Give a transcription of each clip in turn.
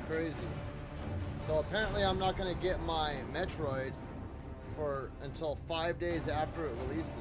crazy. So apparently I'm not going to get my Metroid until 5 days after it releases.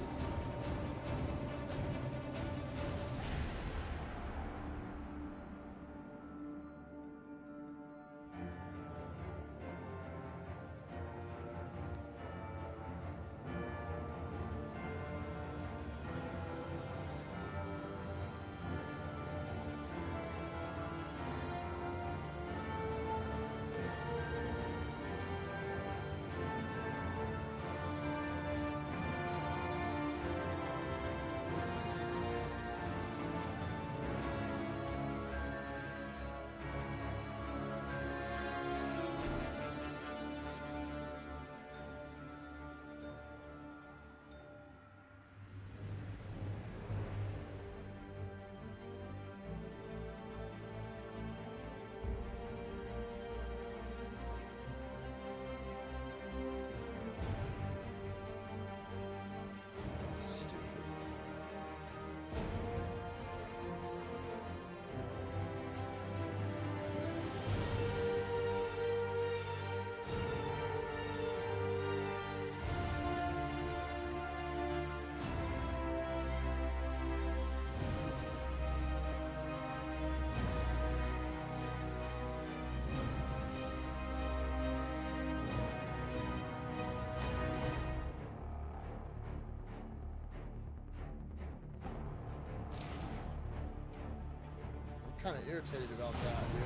Kind of irritated about that, dude.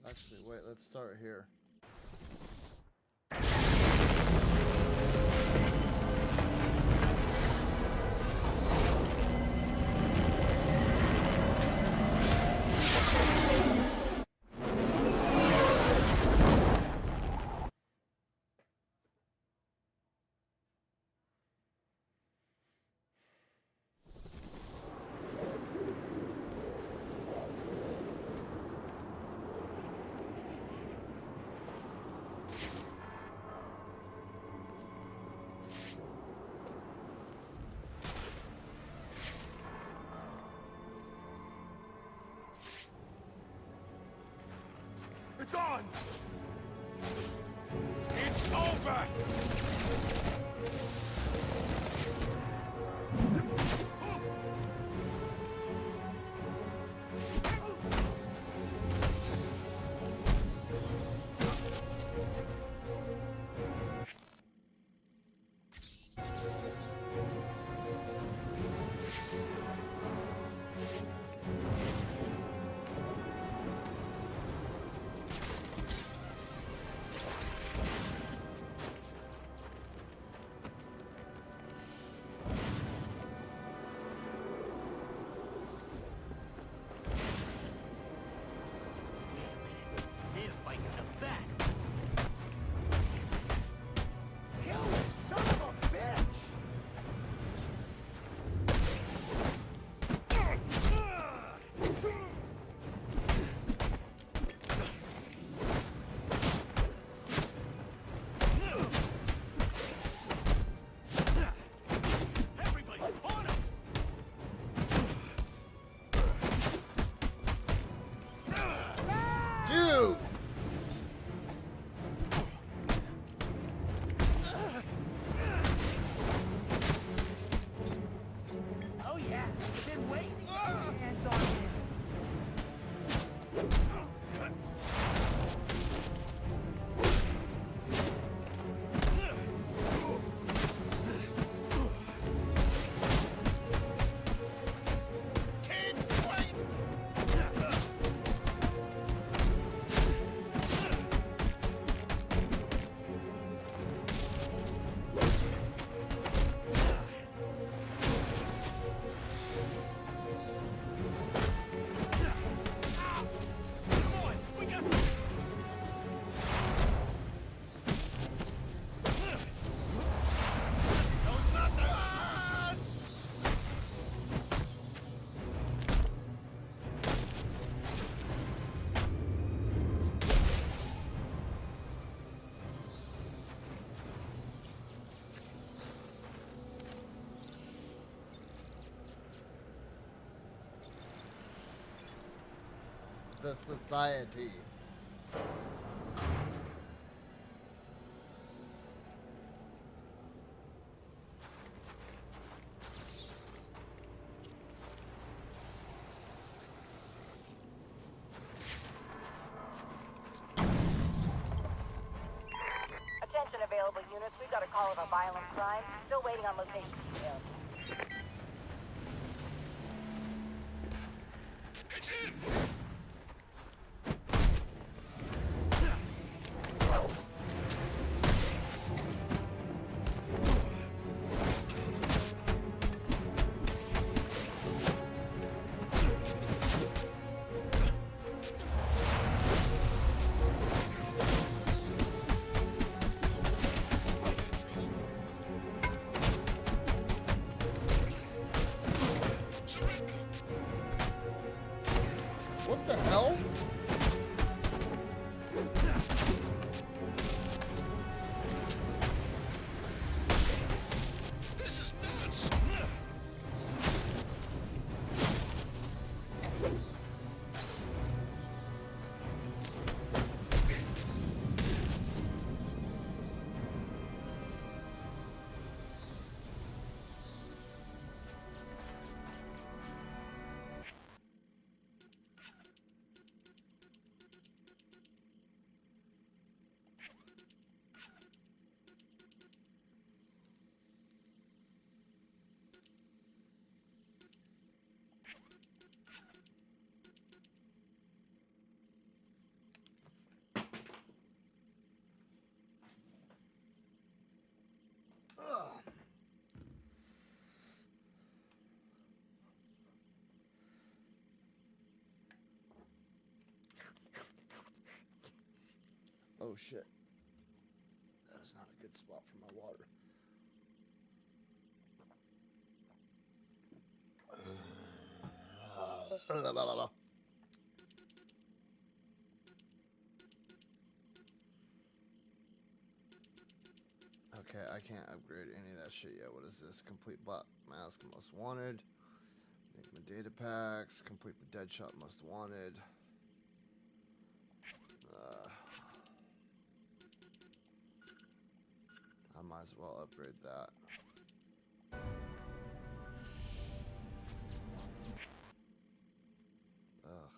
Actually, wait, let's start here. It's on! It's over! the society. Attention available units. We've got a call of a violent crime. Still waiting on location details. What the hell? Ugh. Oh shit. That is not a good spot for my water. Okay, I can't upgrade any of that shit yet. What is this? Complete black mask most wanted. Enigma data packs. Complete the dead shot most wanted. I might as well upgrade that. Ugh.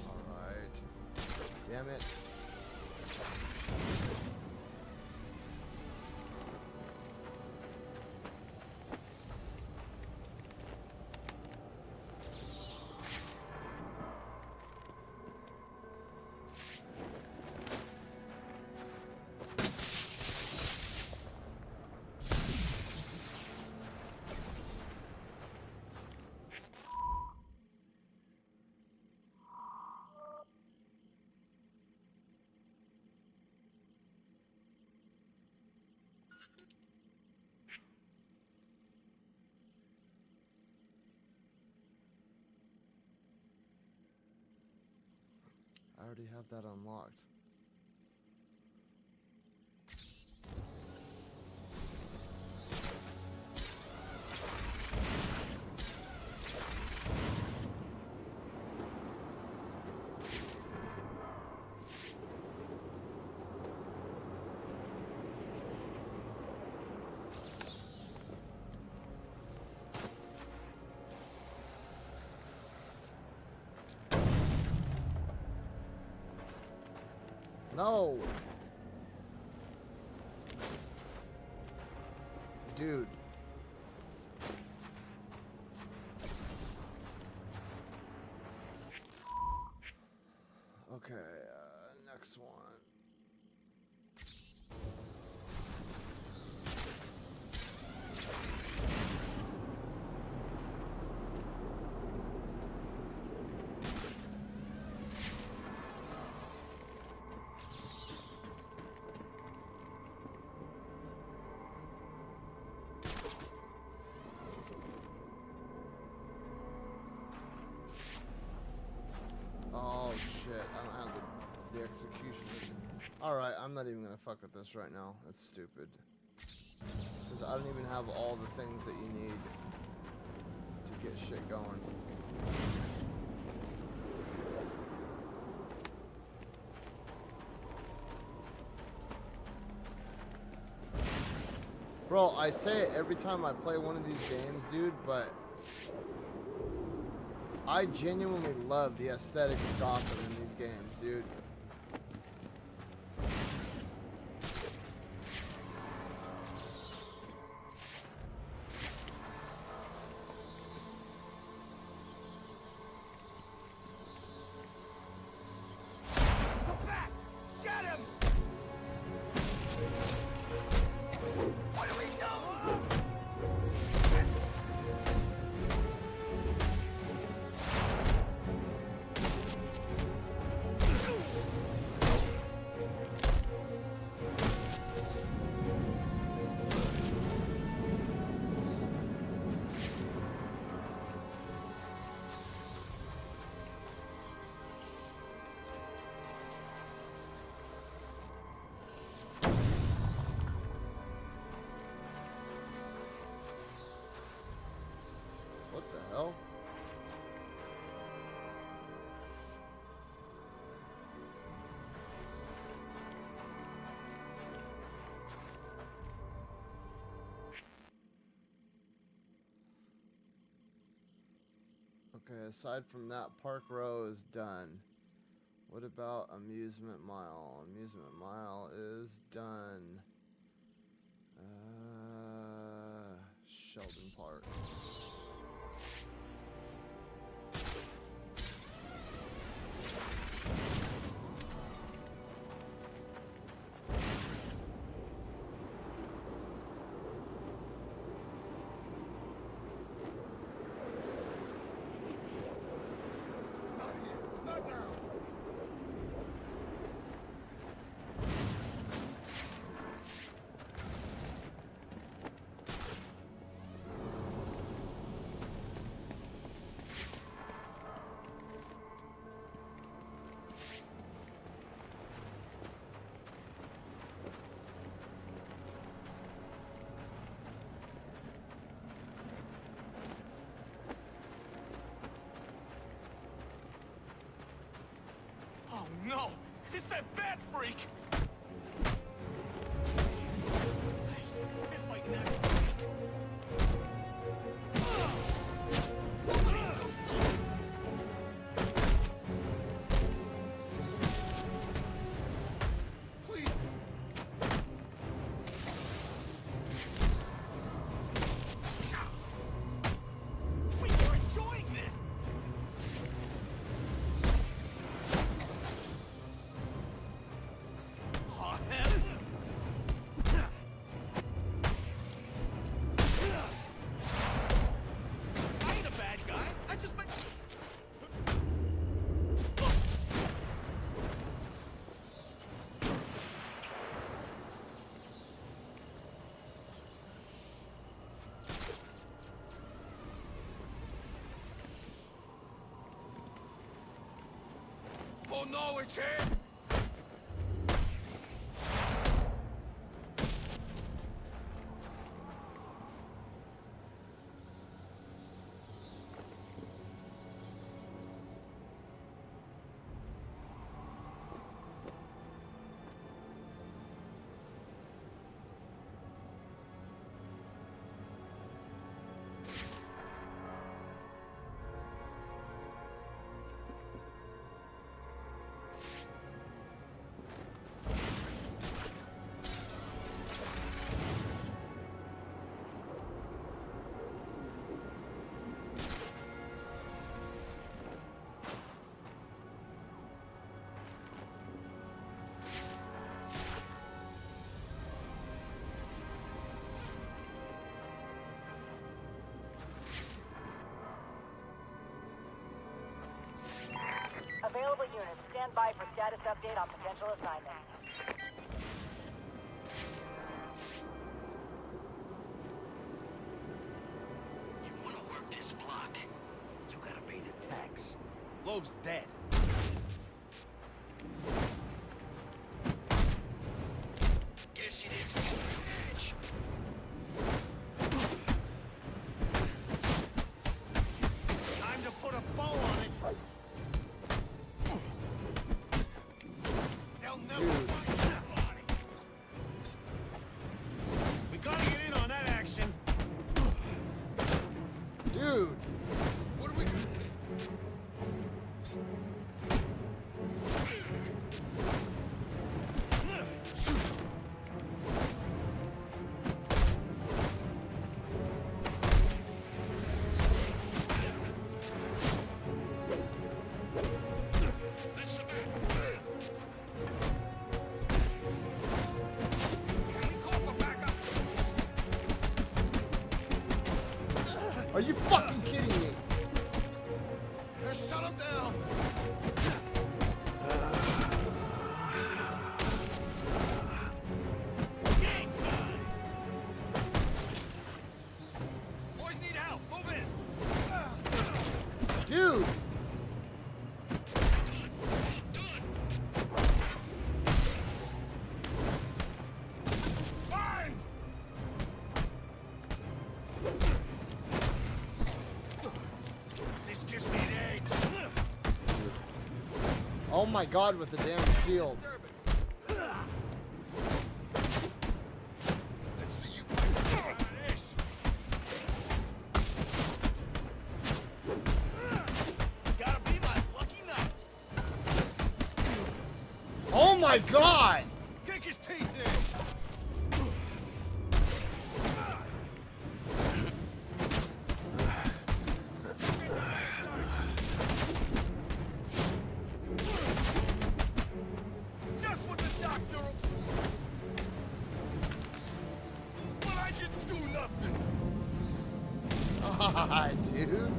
Alright. Damn it. I already have that unlocked. No! Dude. Okay, next one. Oh shit, I don't have the execution. Alright, I'm not even gonna fuck with this right now. That's stupid. Because because I don't even have all the things that you need to get shit going. Bro, I say it every time I play one of these games, dude, but I genuinely love the aesthetic of Gotham in these games, dude. What the hell? Okay, aside from that, Park Row is done. What about Amusement Mile? Amusement Mile is done. Sheldon Park. No! It's that bat freak! Hey, they're fighting that freak! Somebody do something! Please! Wait, you're enjoying this! Oh no, it's him! Available units, stand by for status update on potential assignments. You wanna work this block? You gotta pay the tax. Loeb's dead. Guess you didn't see the edge. Are you fucking kidding me? Shut him down. Game time. Boys need help. Move in. Dude! Fine. This gives me an edge. Oh my god, with the damn shield. Let's see you fight this. Gotta be my lucky night. Oh my god! Kick his teeth in. Just what the doctor. But I didn't do nothing. Ah, dude.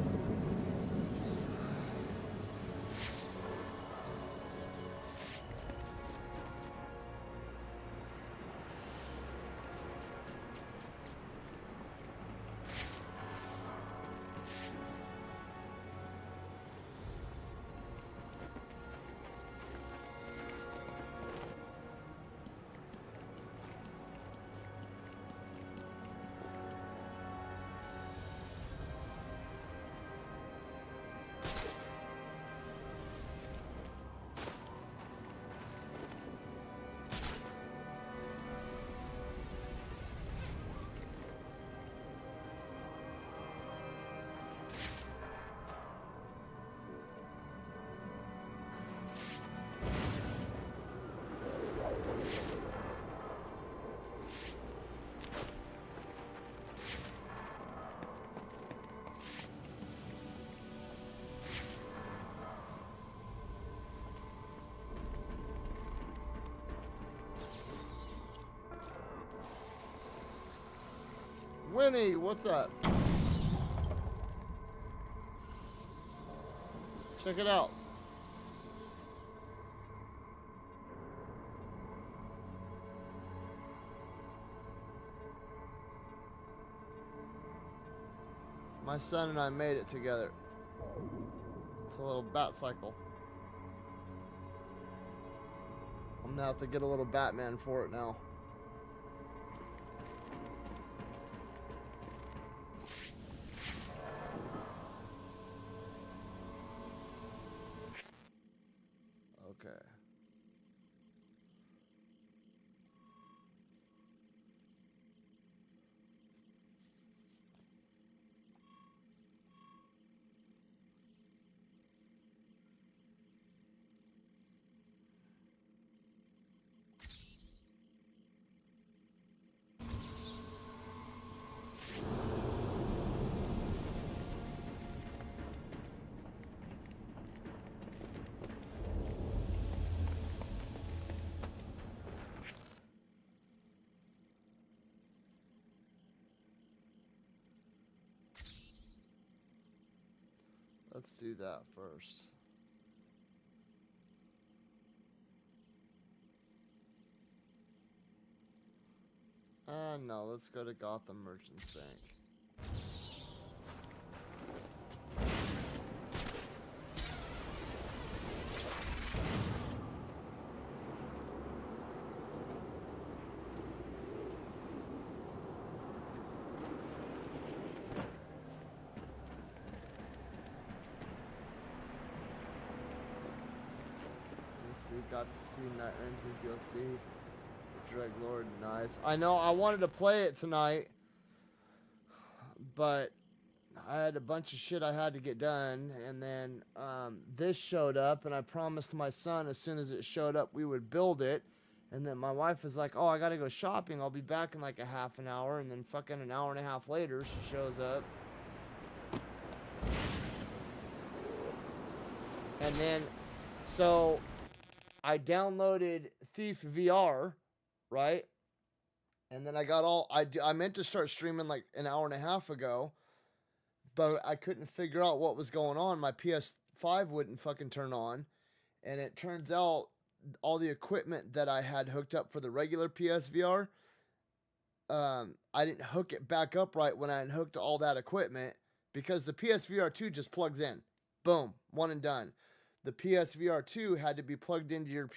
Winnie, what's up? Check it out. My son and I made it together. It's a little bat cycle. I'm gonna have to get a little Batman for it now. Okay. Let's do that first. No, let's go to Gotham Merchants Bank. Got to see Night Engine DLC. The Dreg Lord, nice. I know I wanted to play it tonight, but I had a bunch of shit I had to get done, and then this showed up, and I promised my son as soon as it showed up we would build it, and then my wife was like, oh, I gotta go shopping, I'll be back in like a half an hour, and then fucking an hour and a half later she shows up. And then, so I downloaded Thief VR, right? And then I got all, I meant to start streaming like an hour and a half ago, but I couldn't figure out what was going on. My PS5 wouldn't fucking turn on. And it turns out all the equipment that I had hooked up for the regular PSVR, I didn't hook it back up right when I hooked all that equipment, because the PSVR 2 just plugs in. Boom, one and done. The PSVR 2 had to be plugged into your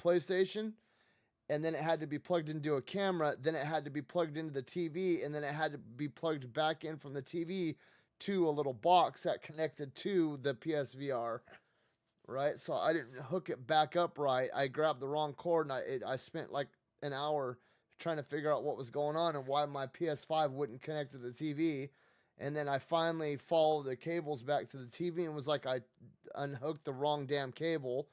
PlayStation, and then it had to be plugged into a camera, then it had to be plugged into the TV, and then it had to be plugged back in from the TV to a little box that connected to the PSVR, right? So I didn't hook it back up right. I grabbed the wrong cord, and I spent like an hour trying to figure out what was going on and why my PS5 wouldn't connect to the TV. And then I finally followed the cables back to the TV and was like, I unhooked the wrong damn cable.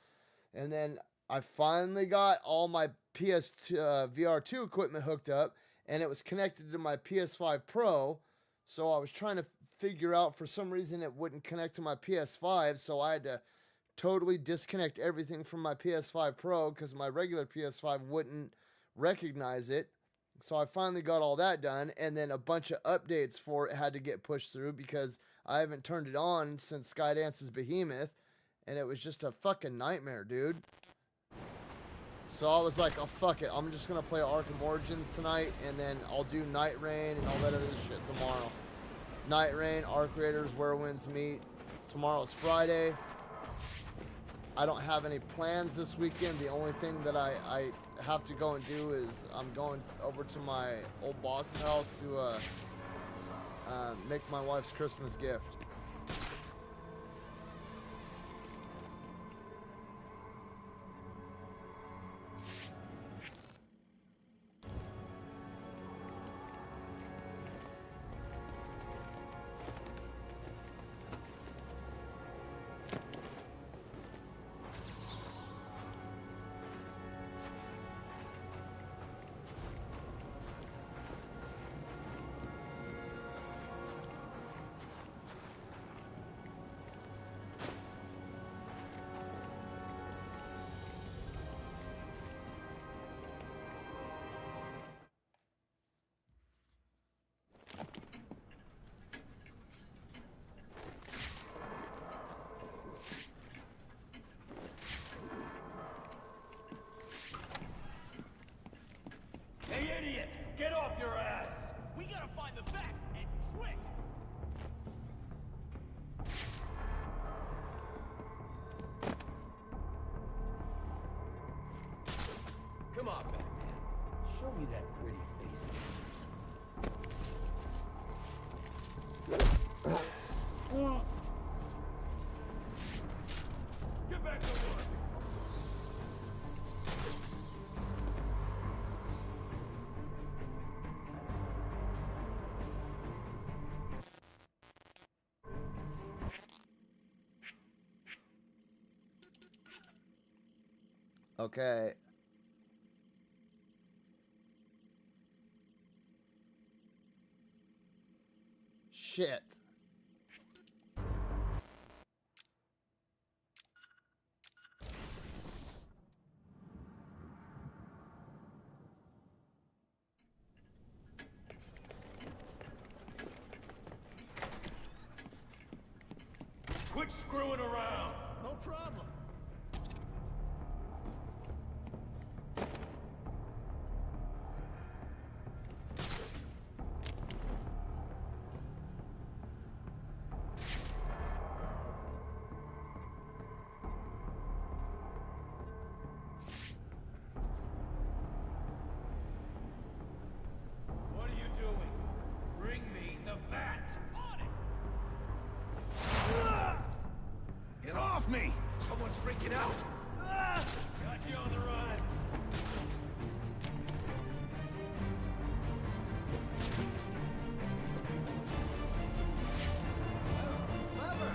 And then I finally got all my VR2 equipment hooked up, and it was connected to my PS5 Pro. So I was trying to figure out, for some reason it wouldn't connect to my PS5, so I had to totally disconnect everything from my PS5 Pro because my regular PS5 wouldn't recognize it. So I finally got all that done, and then a bunch of updates for it had to get pushed through because I haven't turned it on since Skydance's Behemoth, and it was just a fucking nightmare, dude. So I was like, oh, fuck it. I'm just going to play Arkham Origins tonight, and then I'll do Night Rain and all that other shit tomorrow. Night Rain, Arc Raiders, Where Winds Meet. Tomorrow's Friday. I don't have any plans this weekend. The only thing that I have to go and do is I'm going over to my old boss's house to make my wife's Christmas gift. Hey, idiot! Get off your ass! We gotta find the back, and quick! Come on, Batman. Show me that pretty face. Get back to work! Okay. Shit. Quit screwing around! No problem. What are you doing? Bring me the bat! On it! Get off me! Someone's freaking out. Got you on the run! Clever!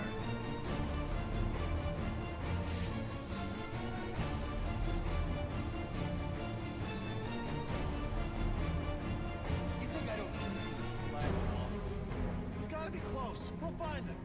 You think I don't flag off? He's gotta be close. We'll find him.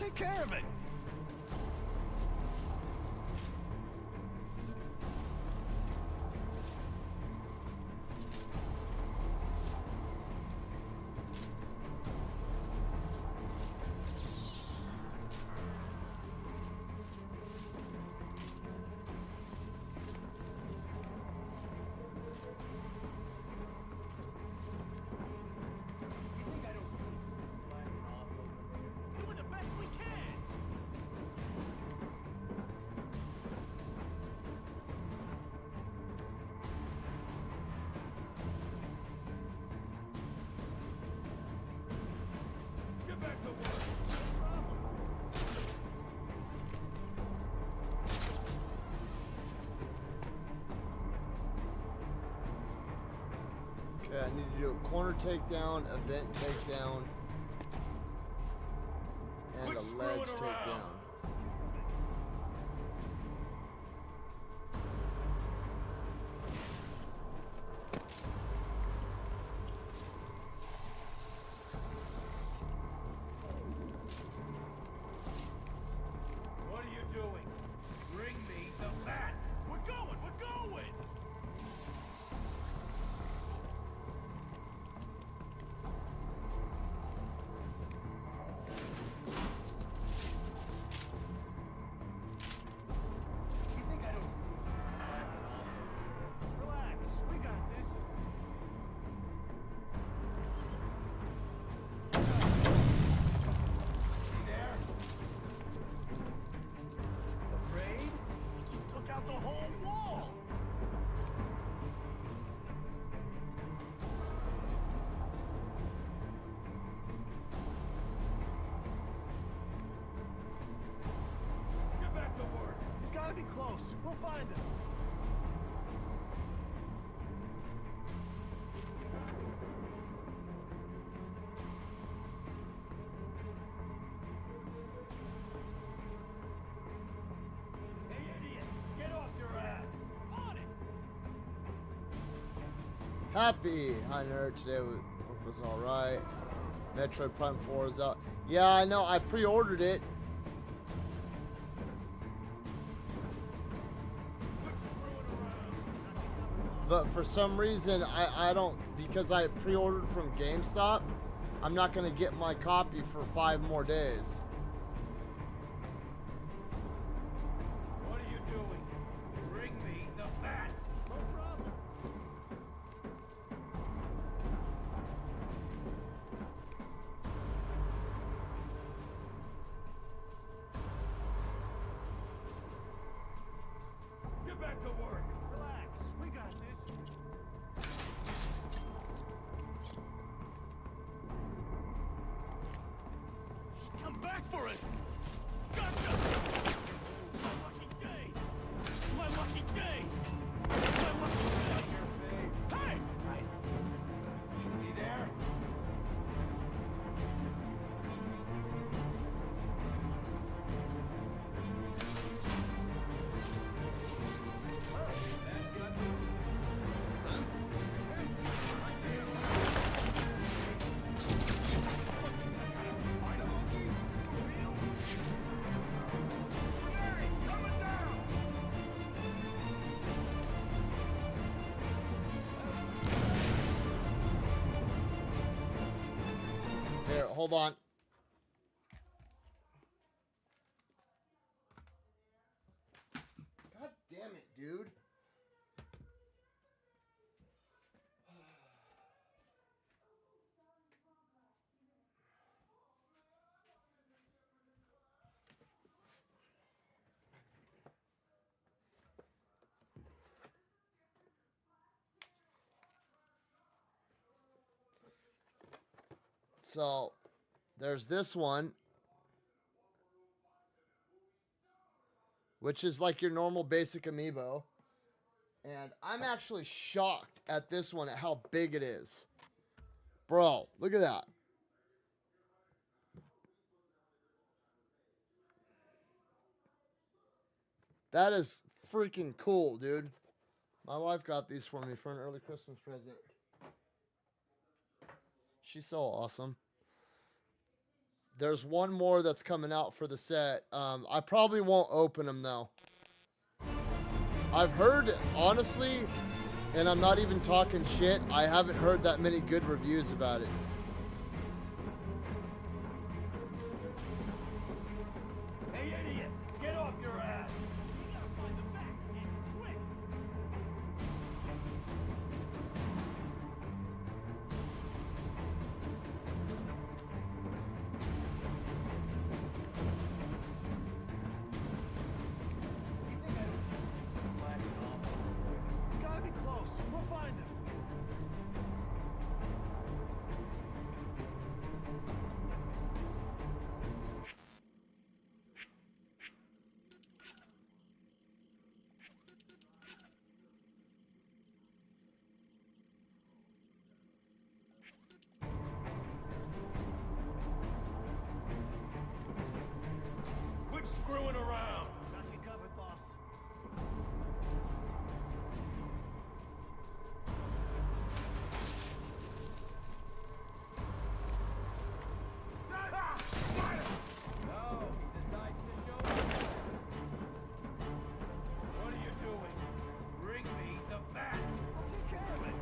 take care of it. Doing the best we can. Get back to work. No problem. Okay, I need to do a corner takedown, event takedown, and a ledge takedown. What are you doing? Bring me the bat. We're going. We're going. You think I don't? Relax. We got this. See there? Afraid? You took out the whole wall. Get back to work. He's gotta be close. We'll find him. Hey, idiot! Get off your ass! On it! Happy! Hi, nerd. Today was alright. Metroid Prime 4 is out. Yeah, I know. I pre-ordered it. But for some reason, I don't, because I pre-ordered from GameStop, I'm not going to get my copy for 5 more days. What are you doing? Bring me the bat! No problem. Get back to work. Relax. We got this. Come back for us! Gotcha! My lucky day! My lucky day! My lucky day! Hey! You there? Here, hold on. God damn it, dude. So, there's this one, which is like your normal basic amiibo. And I'm actually shocked at this one, at how big it is. Bro, look at that. That is freaking cool, dude. My wife got these for me for an early Christmas present. She's so awesome. There's one more that's coming out for the set. I probably won't open them though. I've heard, honestly, and I'm not even talking shit, I haven't heard that many good reviews about it. Hey, idiot! Get off your ass! We gotta find the back, and quick! We gotta be close. We'll find him. Quit screwing around! Got you covered, boss. No, he decides to show me. What are you doing? Bring me the bat! I'll take care of it.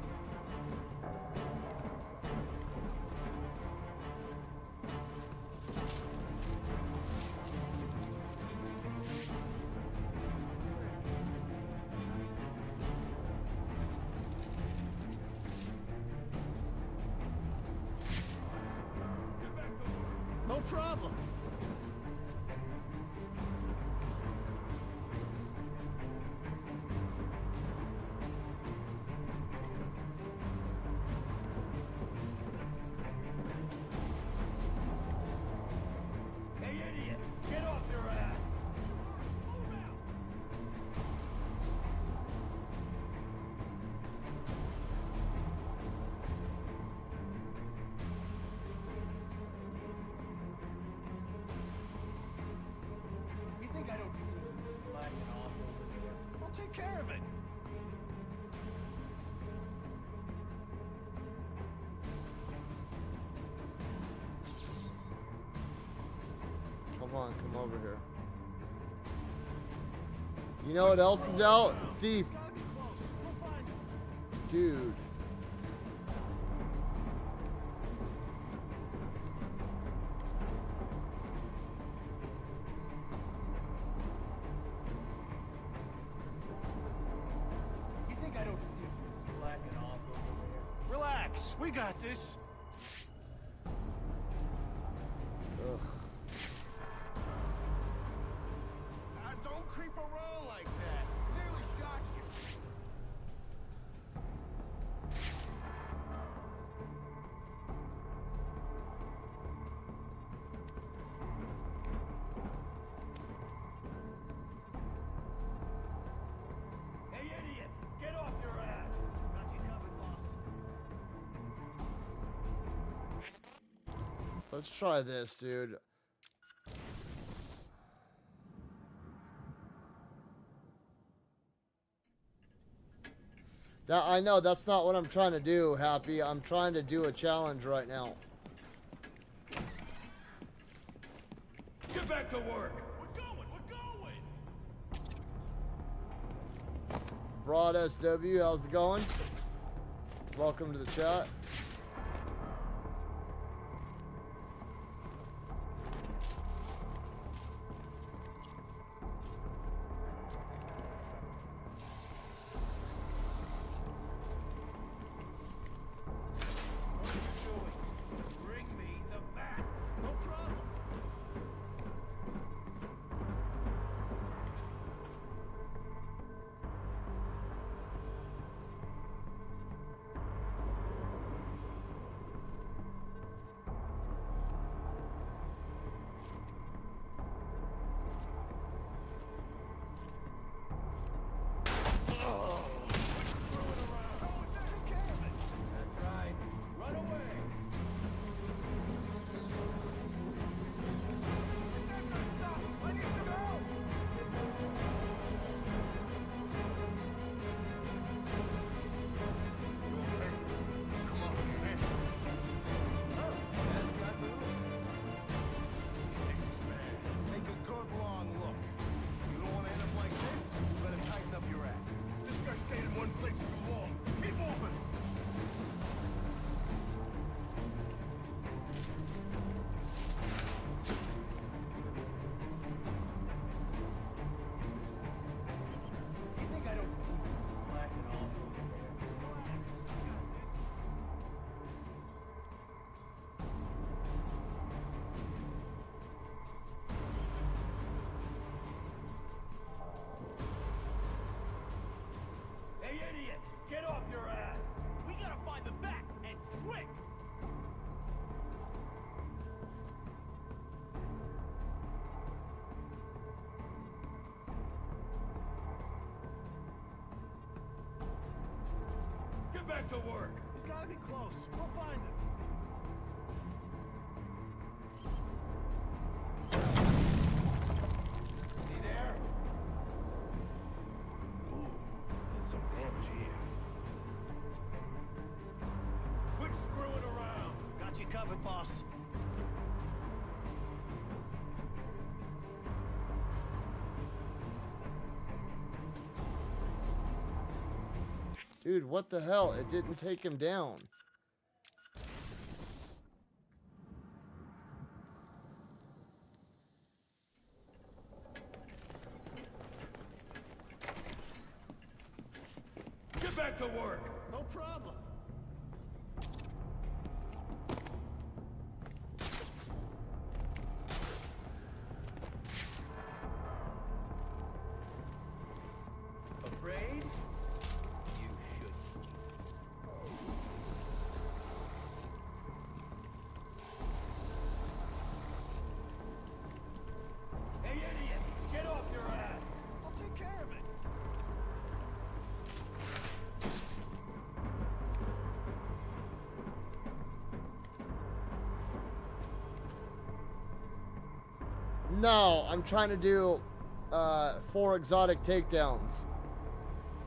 Get back to work. No problem. Hey, idiot! Get off your ass! Move out! You think I don't see you slacking off over there? I'll take care of it. Come on, come over here. You know what else is out? Thief. Gotta be close. We'll find him. Dude. You think I don't see you slacking off over there? Relax. We got this. Ugh. Don't creep around like that. Nearly shot you. Hey, idiot! Get off your ass! Got you covered, boss. Let's try this, dude. That, I know that's not what I'm trying to do, Happy. I'm trying to do a challenge right now. Get back to work! We're going! Broad SW, how's it going? Welcome to the chat. What are you doing? Bring me the bat! No problem. back to work. He's gotta be close. We'll find him. Is he there? Ooh, there's some damage here. Quit screwing around. Got you covered, boss. Dude, what the hell? It didn't take him down. Get back to work. No problem. Afraid? You should. Hey, idiot! Get off your ass! I'll take care of it. No, I'm trying to do 4 exotic takedowns.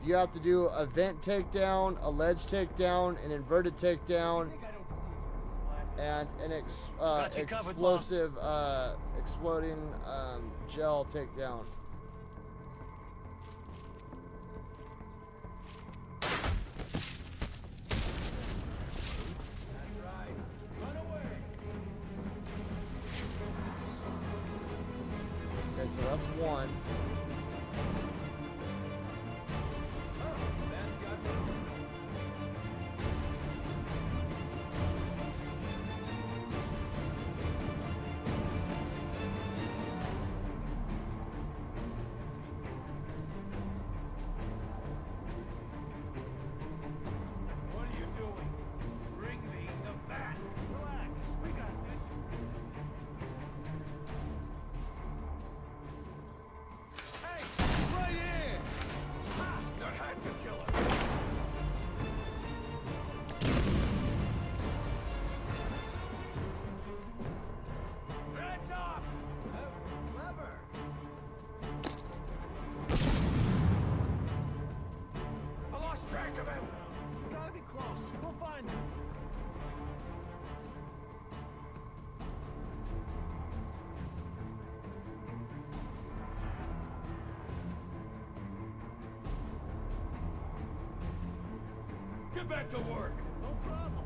You have to do a vent takedown, a ledge takedown, an inverted takedown, and an Got you covered, boss. explosive exploding gel takedown. That's right. Run away! Okay, so that's 1. What are you doing? Bring me the bat! Relax. We got this. Hey! Right here! Ha! That had to kill us! Hands up! Clever! I lost track of him! He's gotta be close. We'll find him. Get back to work! No problem.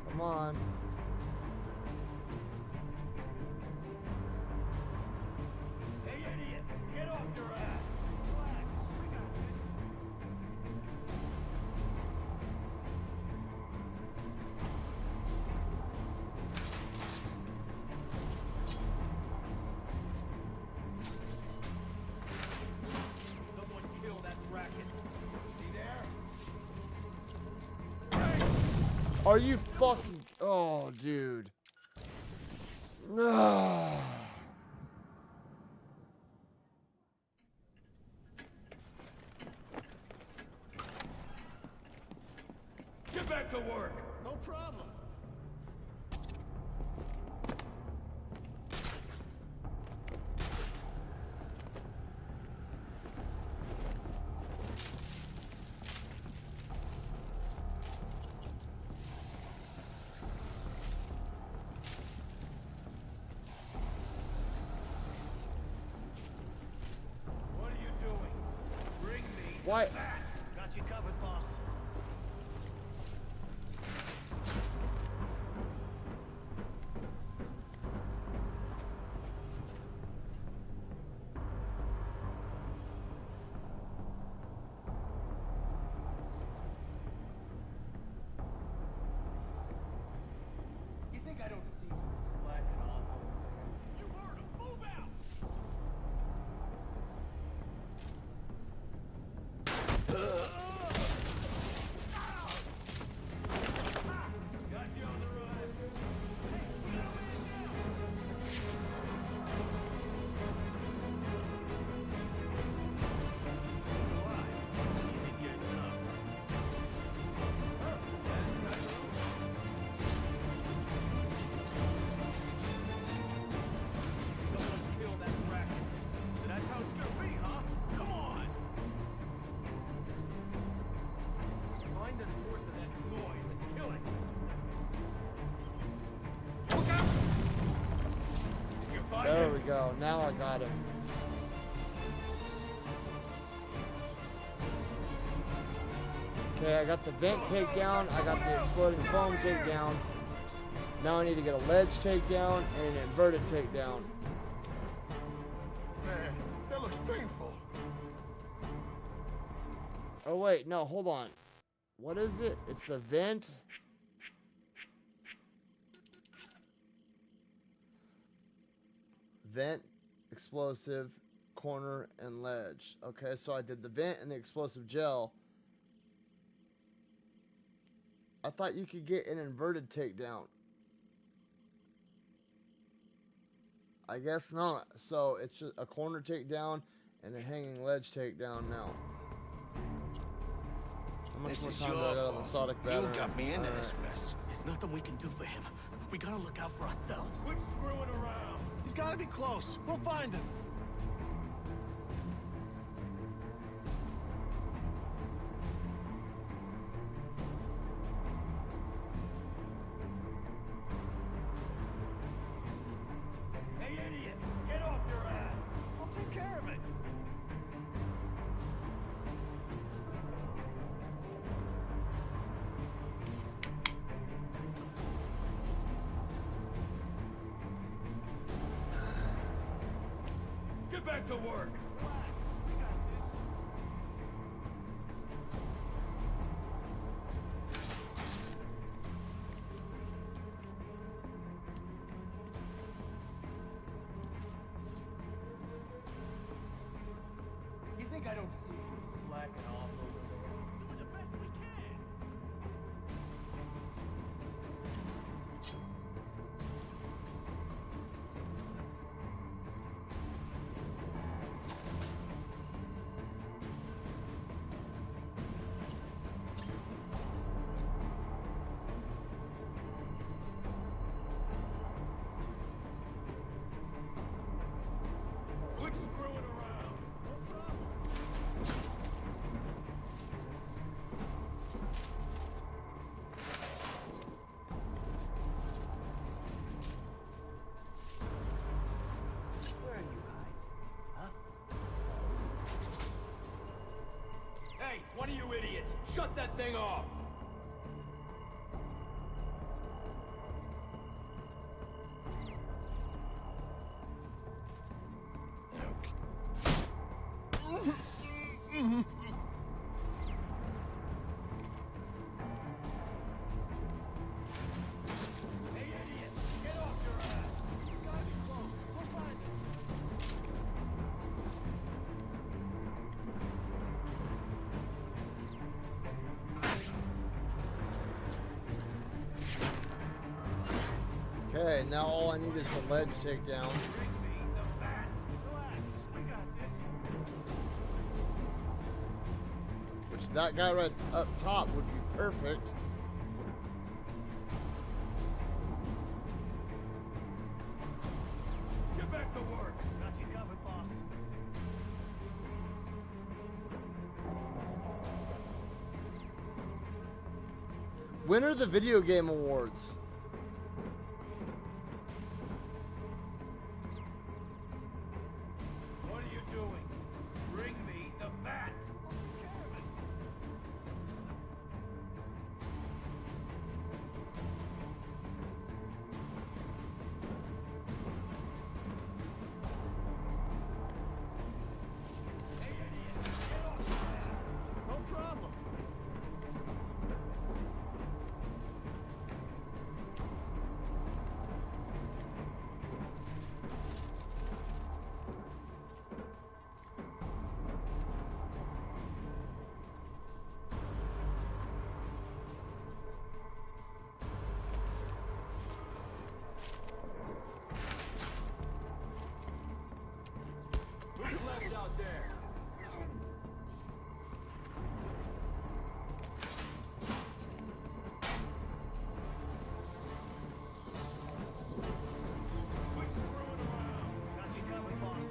Come on. Hey, idiot! Get off your ass! Relax. We got this. Someone kill that racket. See there? Are you fucking... Oh, dude. No. Get back to work! No problem. What are you doing? Bring me Why? that! Got you covered, boss. You think I don't see you slacking off over there? You heard him! Move out! go. Now I got him. Okay, I got the vent takedown. I got the exploding foam takedown. Now I need to get a ledge takedown and an inverted takedown. Man, that looks painful. Oh wait, no, hold on. What is it? It's the vent. Vent, explosive, corner, and ledge. Okay, so I did the vent and the explosive gel. I thought you could get an inverted takedown. I guess not. So it's just a corner takedown and a hanging ledge takedown now. How much more time do I got on the Sonic battery? You got me into this Alright. mess. There's nothing we can do for him. We gotta look out for ourselves. Quit screwing around. He's gotta be close. We'll find him. Hey, idiot! Get off your ass! We'll take care of it. Get back to work! Relax. We got this. You think I don't see you slacking off over there? Doing the best we can. Quit screwing around! No problem. Where are you hiding? Huh? Hey, one of you idiots! Shut that thing off! Hey, idiot! Get off your ass! He's gotta be close. We'll find him. Okay, now all I need is the ledge takedown. Bring me the bat! Relax. We got this. Which that guy right up top would be perfect. Get back to work! Got you covered, boss. When are the video game awards? What are you doing? Bring me the bat! Take care of it. Hey, idiot! Get off your ass! No problem. Who's left out there? Quit screwing around! Got you covered, boss.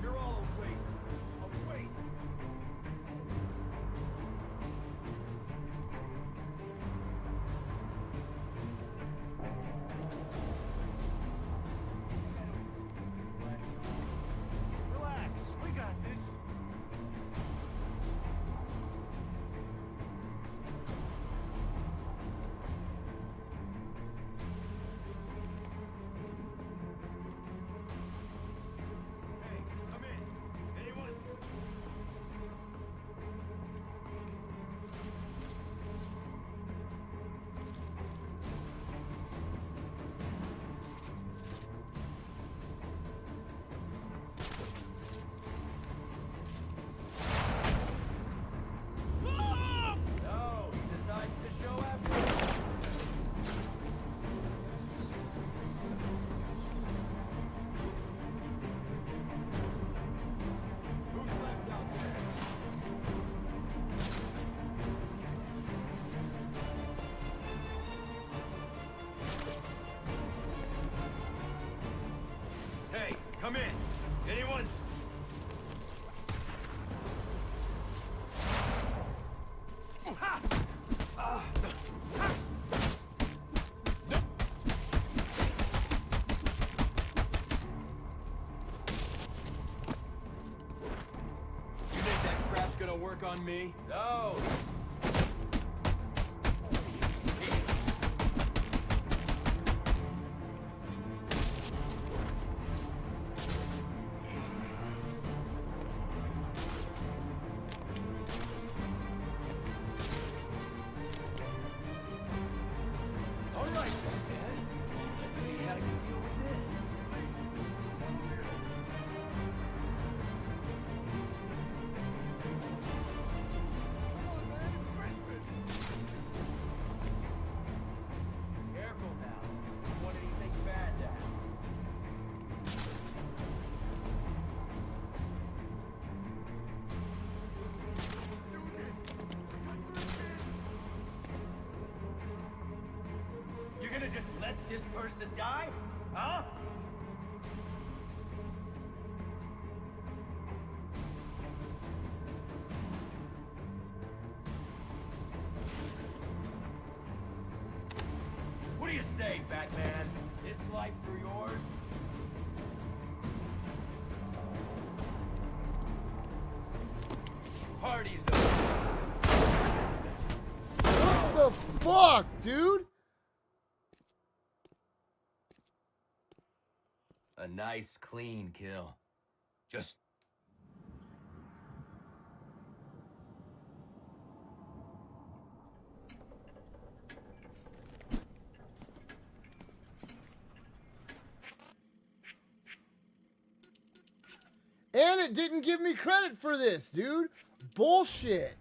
You're work on me? No! All right, man. Let's see how to deal with this. Come on, man, it's Christmas. Careful now. Don't want anything bad to happen. You're gonna just let this person die? Huh? What do you say, Batman? This life for yours? Party's over. What the fuck, dude? A nice, clean kill. Just... And it didn't give me credit for this, dude. Bullshit.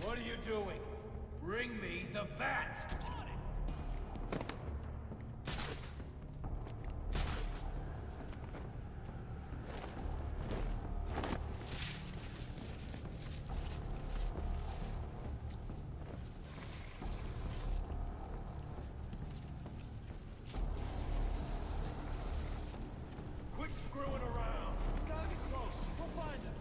What are you doing? Bring me the bat! Quit screwing around! It's gotta be close. We'll find it.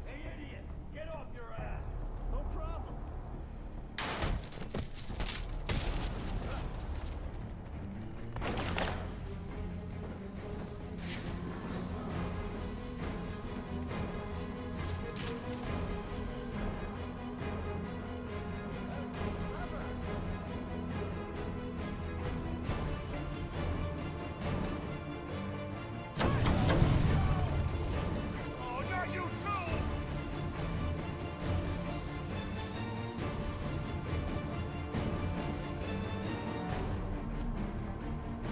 Hey, idiot! Get off your ass! No problem. Oh, not you too!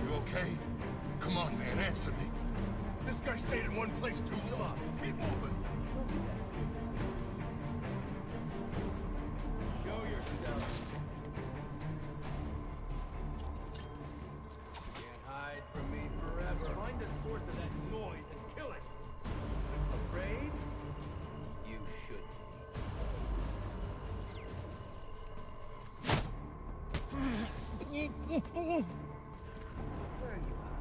You okay? Come on, man, answer me. This guy stayed in one place too long. Keep moving. Show yourself. Can't hide from me forever. Find the source of that noise and kill it. Afraid? You should. Where are you at?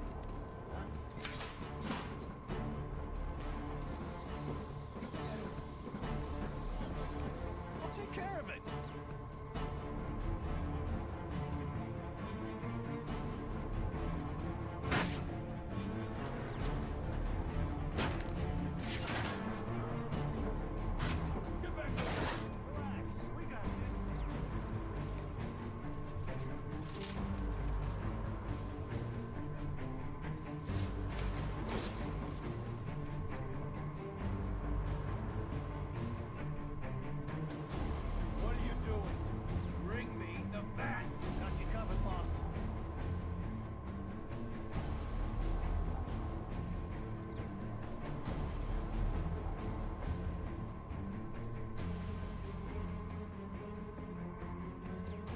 I'll take care of it. Get back there! Relax. We got this. What are you doing? Bring me the bat! Got you covered, boss.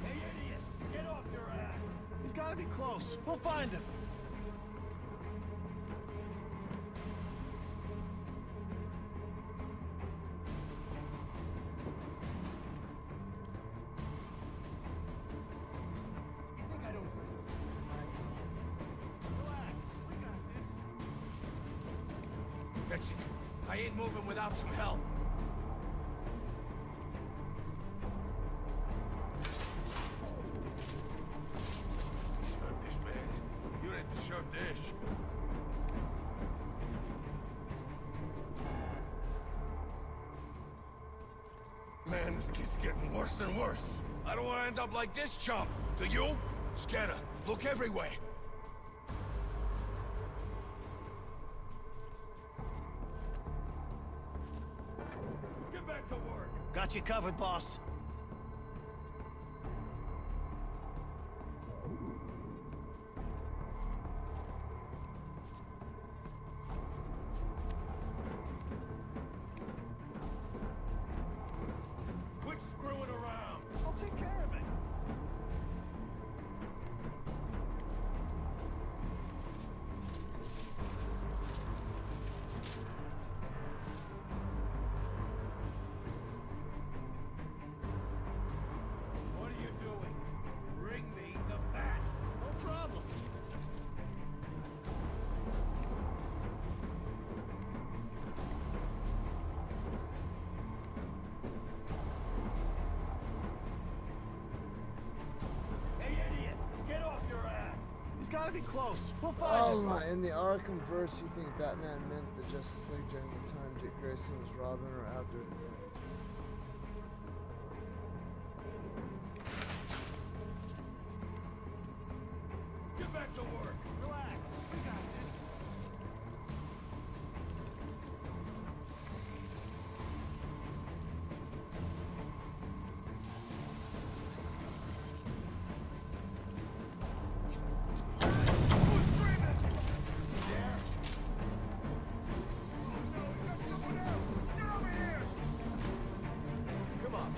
Hey, idiot! Get off your ass! He's gotta be close. We'll find him. You think I don't... That's it. I ain't moving without some help. Deserve this, man. You didn't deserve this. Man, this keeps getting worse and worse. I don't want to end up like this chump. Do you? Scanner, look everywhere. Get back to work. Got you covered, boss. Quit screwing around. I'll take care of it. What are you doing? Bring me the bat. No problem. Hey, idiot! Get off your ass! He's got to be close. We'll find Oh him. my, in the Arkham verse, you think Batman meant the Justice League during the time Dick Grayson was Robin or after? Get back to work. Relax. We got this. Come on.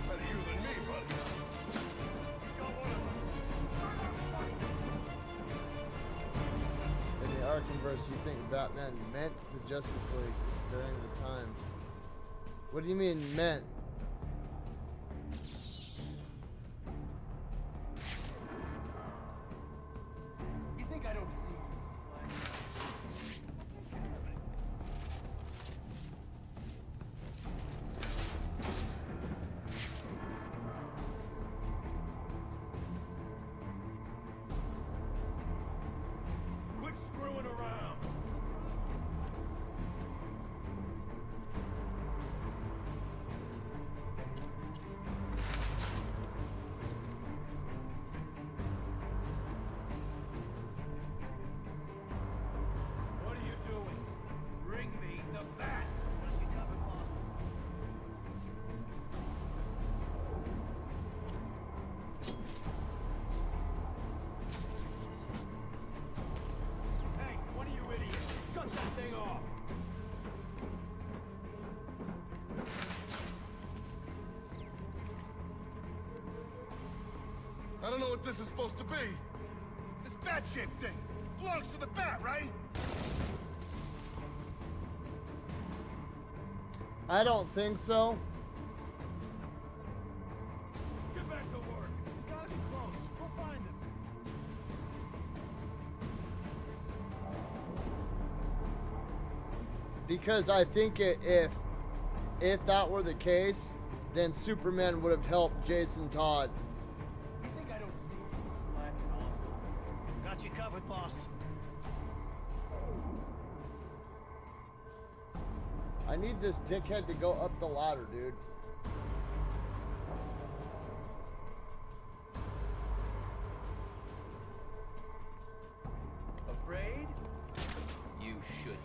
Better you than me, buddy. In the Arkham verse, you think Batman meant the Justice League during the time? What do you mean meant? You think I don't see you? Quit screwing around. What are you doing? Bring me the bat. Got you covered, boss. Hey, one of you idiots, shut that thing off. I don't know what this is supposed to be. This bat-shaped thing belongs to the bat, right? I don't think so. Get back to work. He's got to be close. We'll find him. Because I think if that were the case, then Superman would have helped Jason Todd. You think I don't see you slacking off? Got you covered, boss. I need this dickhead to go up the ladder, dude. Afraid? You should.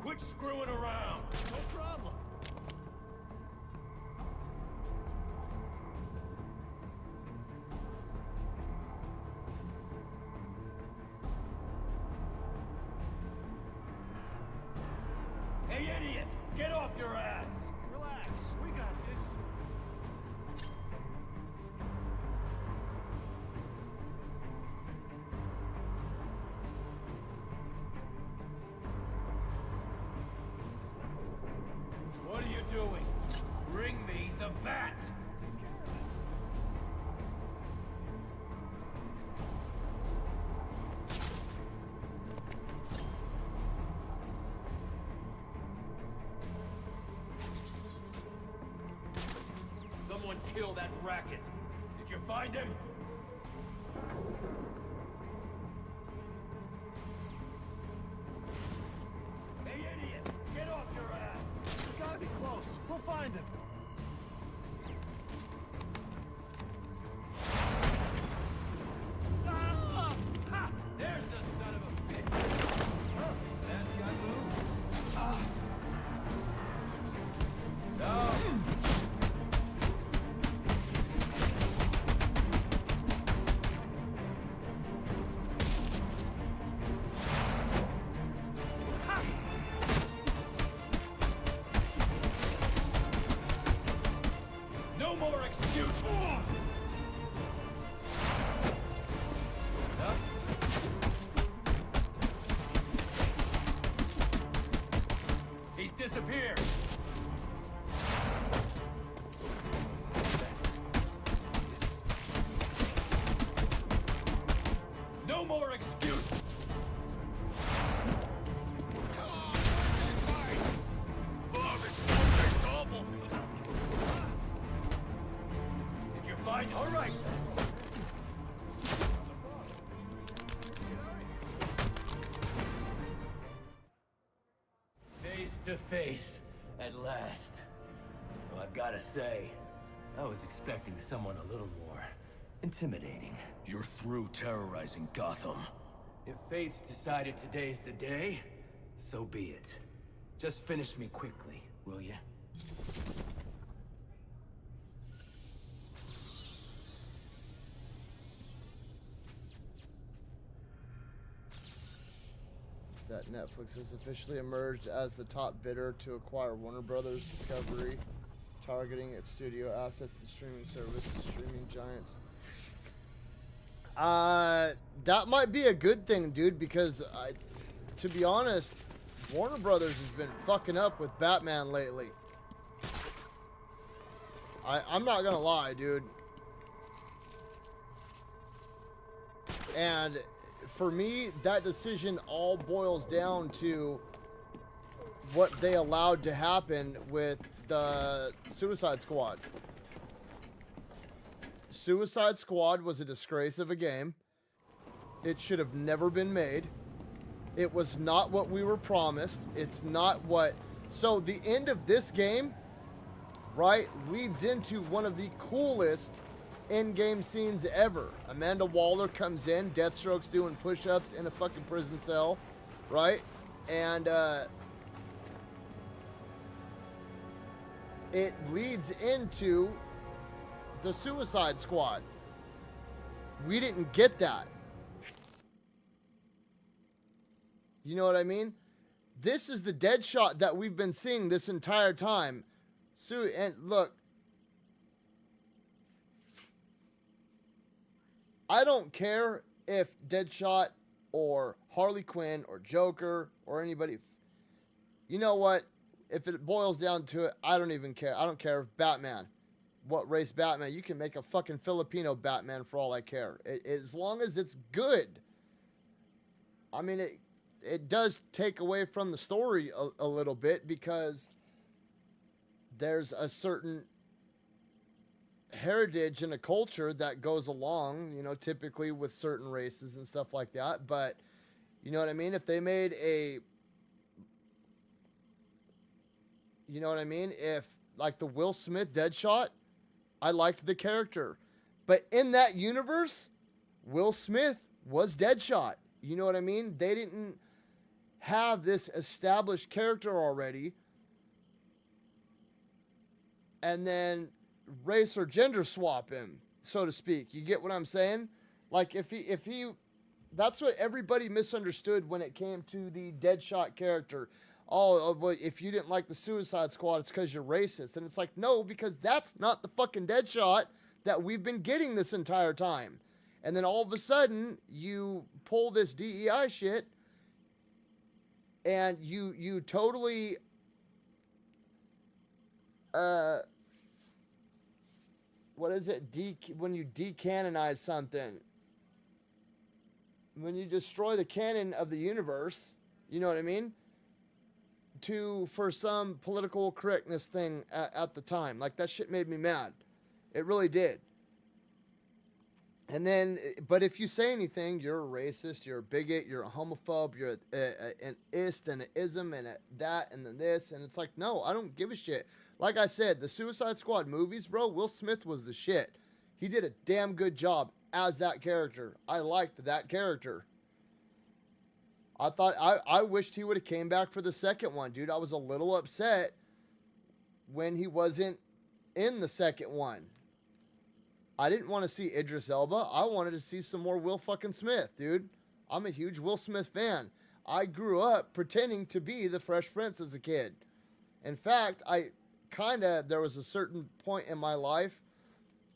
Quit screwing around. No problem. Hey, idiot! Get off your ass! Relax. We got this. What are you doing? Bring me the bat! kill that racket. Did you find him? Hey, idiot! Get off your ass! You gotta be close. We'll find him. Ah! Ha! There's the son of a bitch! Huh? That guy moved? Ah! No! No more excuse! Huh? He's disappeared! No more excuse! Oh, this is awful. Did you find? All right. Face to face, at last. Well, I've got to say, I was expecting someone a little more intimidating. You're through terrorizing Gotham. If fate's decided today's the day, so be it. Just finish me quickly, will you? That Netflix has officially emerged as the top bidder to acquire Warner Brothers Discovery, targeting its studio assets and streaming service to streaming giants. That might be a good thing, dude, because to be honest, Warner Brothers has been fucking up with Batman lately. I'm not gonna lie, dude. And for me, that decision all boils down to what they allowed to happen with the Suicide Squad. Suicide Squad was a disgrace of a game. It should have never been made. It was not what we were promised. It's not what... So the end of this game, right, leads into one of the coolest in-game scenes ever. Amanda Waller comes in, Deathstroke's doing push-ups in a fucking prison cell, right? And it leads into the Suicide Squad. We didn't get that. You know what I mean? This is the Deadshot that we've been seeing this entire time. And look, I don't care if Deadshot or Harley Quinn or Joker or anybody. You know what? If it boils down to it, I don't even care. I don't care if Batman, what race Batman. You can make a fucking Filipino Batman for all I care. As long as it's good. I mean, it does take away from the story a little bit because there's a certain heritage and a culture that goes along, you know, typically with certain races and stuff like that. But you know what I mean? If they made a, you know what I mean? If like the Will Smith Deadshot, I liked the character, but in that universe, Will Smith was Deadshot. You know what I mean? They didn't have this established character already and then race or gender swap him, so to speak. You get what I'm saying? Like if he that's what everybody misunderstood when it came to the Deadshot character. Oh, but if you didn't like the Suicide Squad, it's because you're racist. And it's like, no, because that's not the fucking Deadshot that we've been getting this entire time. And then all of a sudden, you pull this DEI shit, and you totally what is it? When you decanonize something, when you destroy the canon of the universe, you know what I mean? For some political correctness thing at the time. Like, that shit made me mad. It really did. And then, but if you say anything, you're a racist, you're a bigot, you're a homophobe, you're an ist and an ism and a that and then this. And it's like, no, I don't give a shit. Like I said, the Suicide Squad movies, bro, Will Smith was the shit. He did a damn good job as that character. I liked that character. I wished he would have came back for the second one, dude. I was a little upset when he wasn't in the second one. I didn't want to see Idris Elba. I wanted to see some more Will fucking Smith, dude. I'm a huge Will Smith fan. I grew up pretending to be the Fresh Prince as a kid. In fact, there was a certain point in my life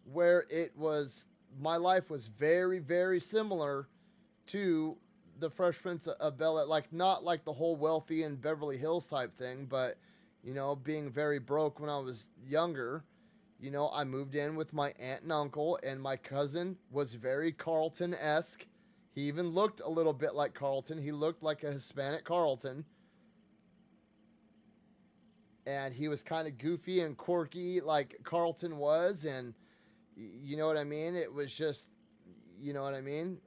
where my life was very, very similar to the Fresh Prince of Bel-Air. Like, not like the whole wealthy in Beverly Hills type thing, but, you know, being very broke when I was younger. You know, I moved in with my aunt and uncle, and my cousin was very Carlton-esque. He even looked a little bit like Carlton. He looked like a Hispanic Carlton. And he was kind of goofy and quirky like Carlton was, and you know what I mean? It was just, you know what I mean?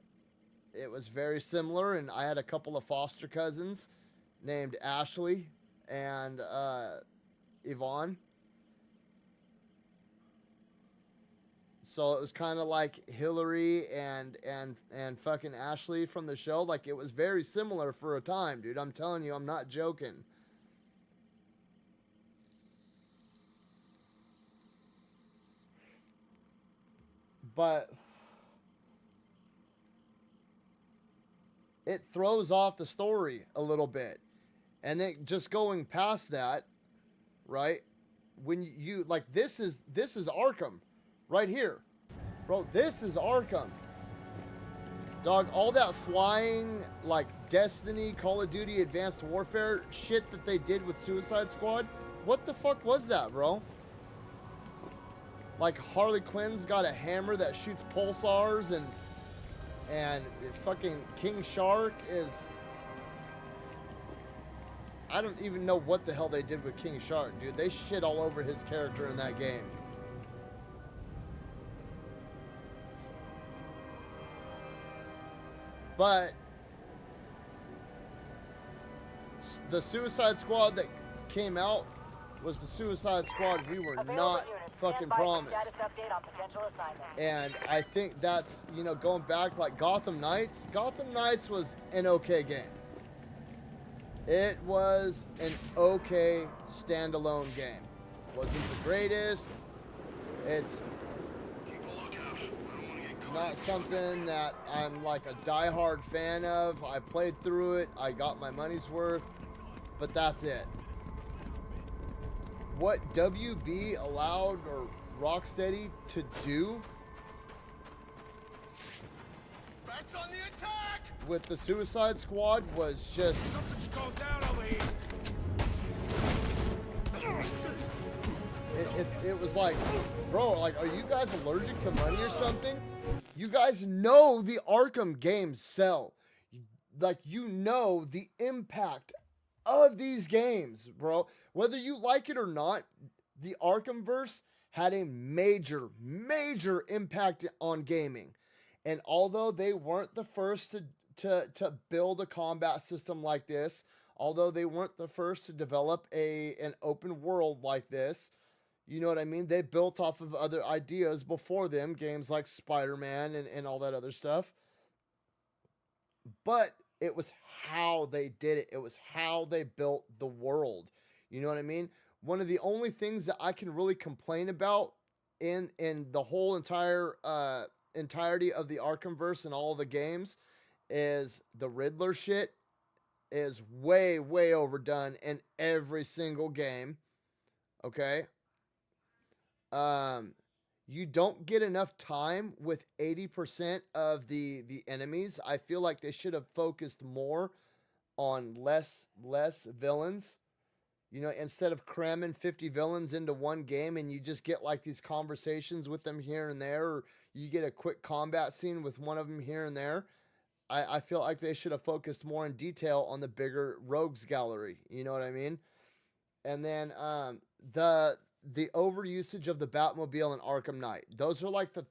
It was very similar, and I had a couple of foster cousins named Ashley and Yvonne. So it was kind of like Hillary and fucking Ashley from the show. Like, it was very similar for a time, dude. I'm telling you, I'm not joking. But it throws off the story a little bit. And then just going past that, right? When you, like, this is Arkham. Right here. Bro, this is Arkham. Dog, all that flying, like, Destiny, Call of Duty, Advanced Warfare shit that they did with Suicide Squad, what the fuck was that, bro? Like, Harley Quinn's got a hammer that shoots pulsars, and fucking King Shark is... I don't even know what the hell they did with King Shark, dude. They shit all over his character in that game. But the Suicide Squad that came out was the Suicide Squad we were not fucking promised. And I think that's, you know, going back like Gotham Knights. Gotham Knights was an okay game. It was an okay standalone game. Wasn't the greatest. It's not something that I'm like a diehard fan of. I played through it. I got my money's worth. But that's it. What WB allowed or Rocksteady to do Bats on the attack! with the Suicide Squad was just... Something's going down over here. It was like, bro, like, are you guys allergic to money or something? You guys know the Arkham games sell. Like, you know the impact of these games, bro. Whether you like it or not, the Arkhamverse had a major, major impact on gaming. And although they weren't the first to build a combat system like this, although they weren't the first to develop an open world like this, you know what I mean? They built off of other ideas before them, games like Spider-Man and all that other stuff. But it was how they did it. It was how they built the world. You know what I mean? One of the only things that I can really complain about in the whole entirety of the Arkhamverse and all the games is the Riddler shit is way, way overdone in every single game. Okay? You don't get enough time with 80% of the enemies. I feel like they should have focused more on less villains. You know, instead of cramming 50 villains into one game and you just get like these conversations with them here and there, or you get a quick combat scene with one of them here and there. I feel like they should have focused more in detail on the bigger rogues gallery. You know what I mean? And then the the overusage of the Batmobile and Arkham Knight. Those are like the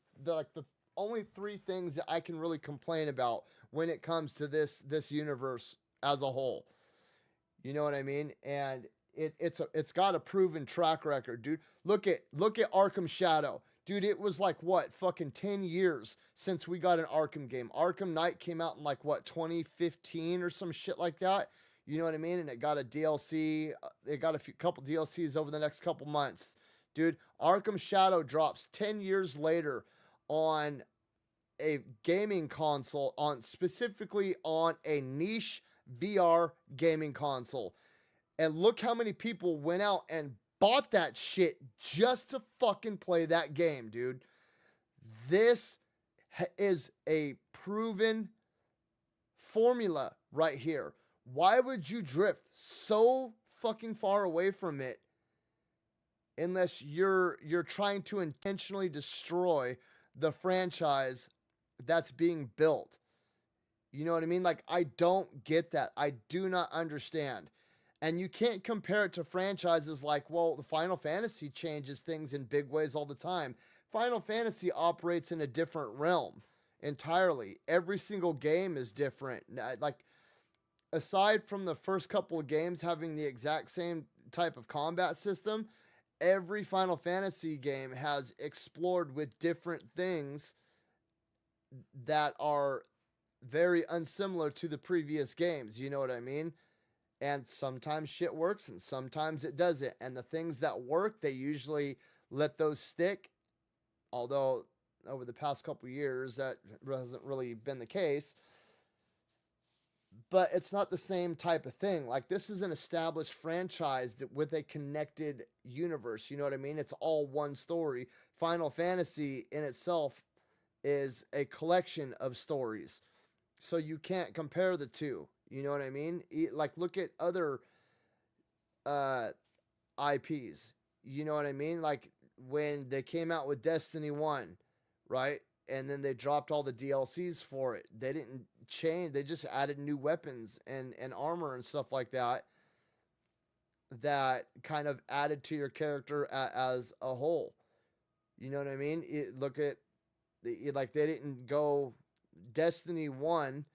only three things that I can really complain about when it comes to this universe as a whole. You know what I mean? And it's got a proven track record, dude. Look at Arkham Shadow. Dude, it was like what, fucking 10 years since we got an Arkham game. Arkham Knight came out in like what, 2015 or some shit like that. You know what I mean? And it got a DLC. It got couple DLCs over the next couple months. Dude, Arkham Shadow drops 10 years later on a gaming console, specifically on a niche VR gaming console. And look how many people went out and bought that shit just to fucking play that game, dude. This is a proven formula right here. Why would you drift so fucking far away from it unless you're trying to intentionally destroy the franchise that's being built? You know what I mean? Like, I don't get that. I do not understand. And you can't compare it to franchises like, well, the Final Fantasy changes things in big ways all the time. Final Fantasy operates in a different realm entirely. Every single game is different. Like, aside from the first couple of games having the exact same type of combat system, every Final Fantasy game has explored with different things that are very unsimilar to the previous games. You know what I mean? And sometimes shit works and sometimes it doesn't. And the things that work, they usually let those stick. Although over the past couple years, that hasn't really been the case. But it's not the same type of thing. Like, this is an established franchise with a connected universe. You know what I mean? It's all one story. Final Fantasy in itself is a collection of stories. So you can't compare the two. You know what I mean? Like, look at other IPs. You know what I mean? Like, when they came out with Destiny 1, right? And then they dropped all the DLCs for it. They didn't change. They just added new weapons and armor and stuff like that. That kind of added to your character as a whole. You know what I mean? Look at, like, they didn't go... Destiny 1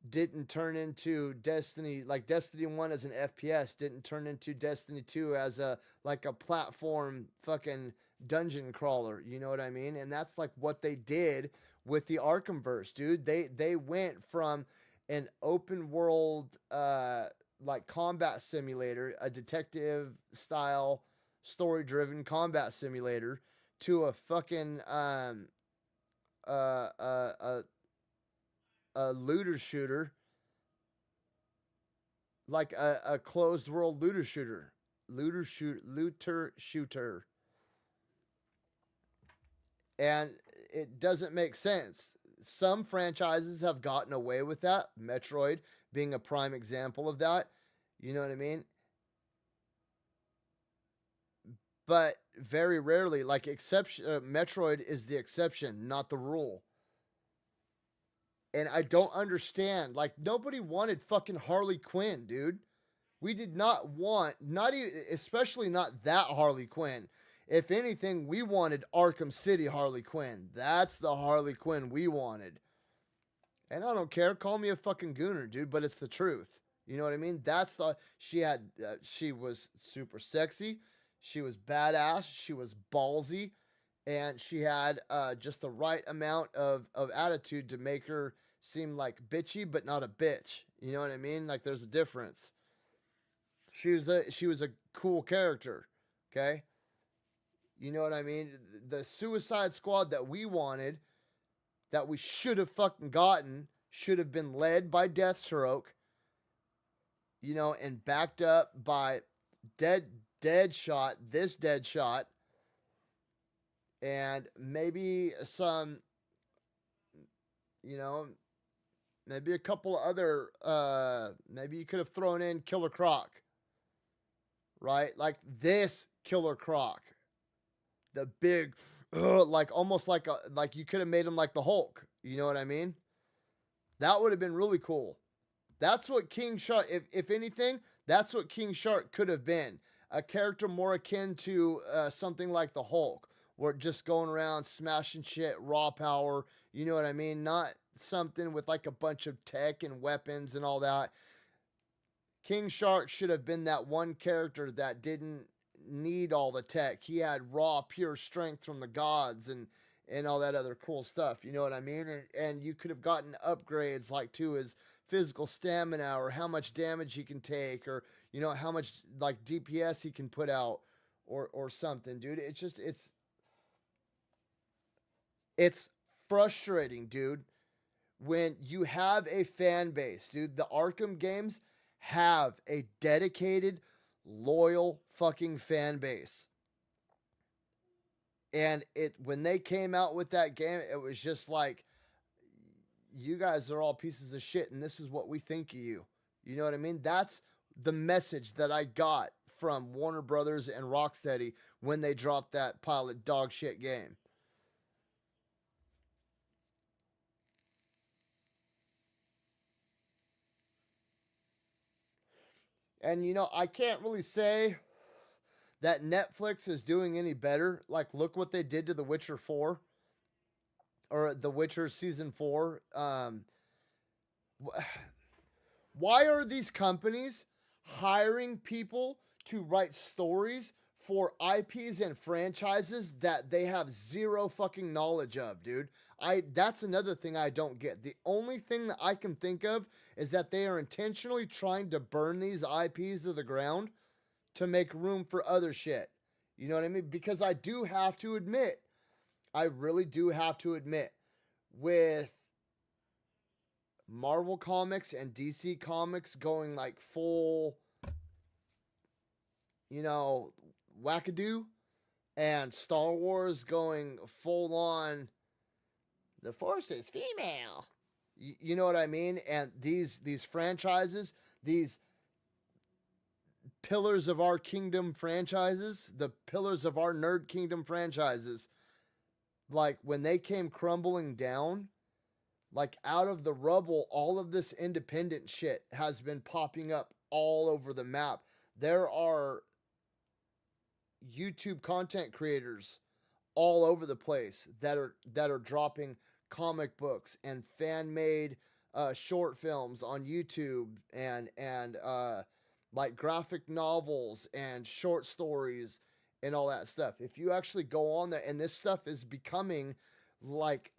didn't turn into Destiny, like Destiny 1 as an FPS didn't turn into Destiny 2 as a platform fucking dungeon crawler. You know what I mean? And that's like what they did with the Arkhamverse, dude. They went from an open world like combat simulator, a detective style story driven combat simulator, to a fucking a looter shooter, like a closed world looter shooter. And it doesn't make sense. Some franchises have gotten away with that, Metroid being a prime example of that. You know what I mean? But very rarely, like, Metroid is the exception, not the rule. And I don't understand. Like, nobody wanted fucking Harley Quinn, dude. We did not want, not even, especially not that Harley Quinn. If anything, we wanted Arkham City Harley Quinn. That's the Harley Quinn we wanted. And I don't care. Call me a fucking gooner, dude, but it's the truth. You know what I mean? She was super sexy. She was badass. She was ballsy. And she had just the right amount of attitude to make her seem like bitchy, but not a bitch. You know what I mean? Like, there's a difference. She was a cool character. Okay? You know what I mean? The Suicide Squad that we wanted, that we should have fucking gotten, should have been led by Deathstroke, you know, and backed up by Deadshot, and maybe some, you know, maybe a couple other, maybe you could have thrown in Killer Croc, right? Like this Killer Croc. The big, like almost like you could have made him like the Hulk. You know what I mean? That would have been really cool. That's what King Shark, if anything, that's what King Shark could have been. a character more akin to something like the Hulk, where just going around smashing shit, raw power. You know what I mean? Not something with like a bunch of tech and weapons and all that. King Shark should have been that one character that didn't need all the tech. He had raw, pure strength from the gods and all that other cool stuff. You know what I mean? And you could have gotten upgrades like to his physical stamina or how much damage he can take or, you know, how much like DPS he can put out or something, dude. It's just, it's frustrating, dude, when you have a fan base, dude. The Arkham games have a dedicated, loyal fucking fan base. And when they came out with that game, it was just like, you guys are all pieces of shit, and this is what we think of you. You know what I mean? That's the message that I got from Warner Brothers and Rocksteady when they dropped that pile of dog shit game. And, you know, I can't really say that Netflix is doing any better. Like, look what they did to The Witcher 4. Or The Witcher Season 4. Why are these companies hiring people to write stories for IPs and franchises that they have zero fucking knowledge of, dude? That's another thing I don't get. The only thing that I can think of is that they are intentionally trying to burn these IPs to the ground to make room for other shit. You know what I mean? Because I do have to admit, I really do have to admit, with Marvel Comics and DC Comics going like full, you know, wackadoo, and Star Wars going full on, the Force is female. You know what I mean? And these franchises, these pillars of our kingdom franchises, the pillars of our nerd kingdom franchises, like when they came crumbling down, like out of the rubble, all of this independent shit has been popping up all over the map. There are YouTube content creators all over the place that are dropping comic books and fan-made short films on YouTube and like graphic novels and short stories and all that stuff. If you actually go on there, and this stuff is becoming like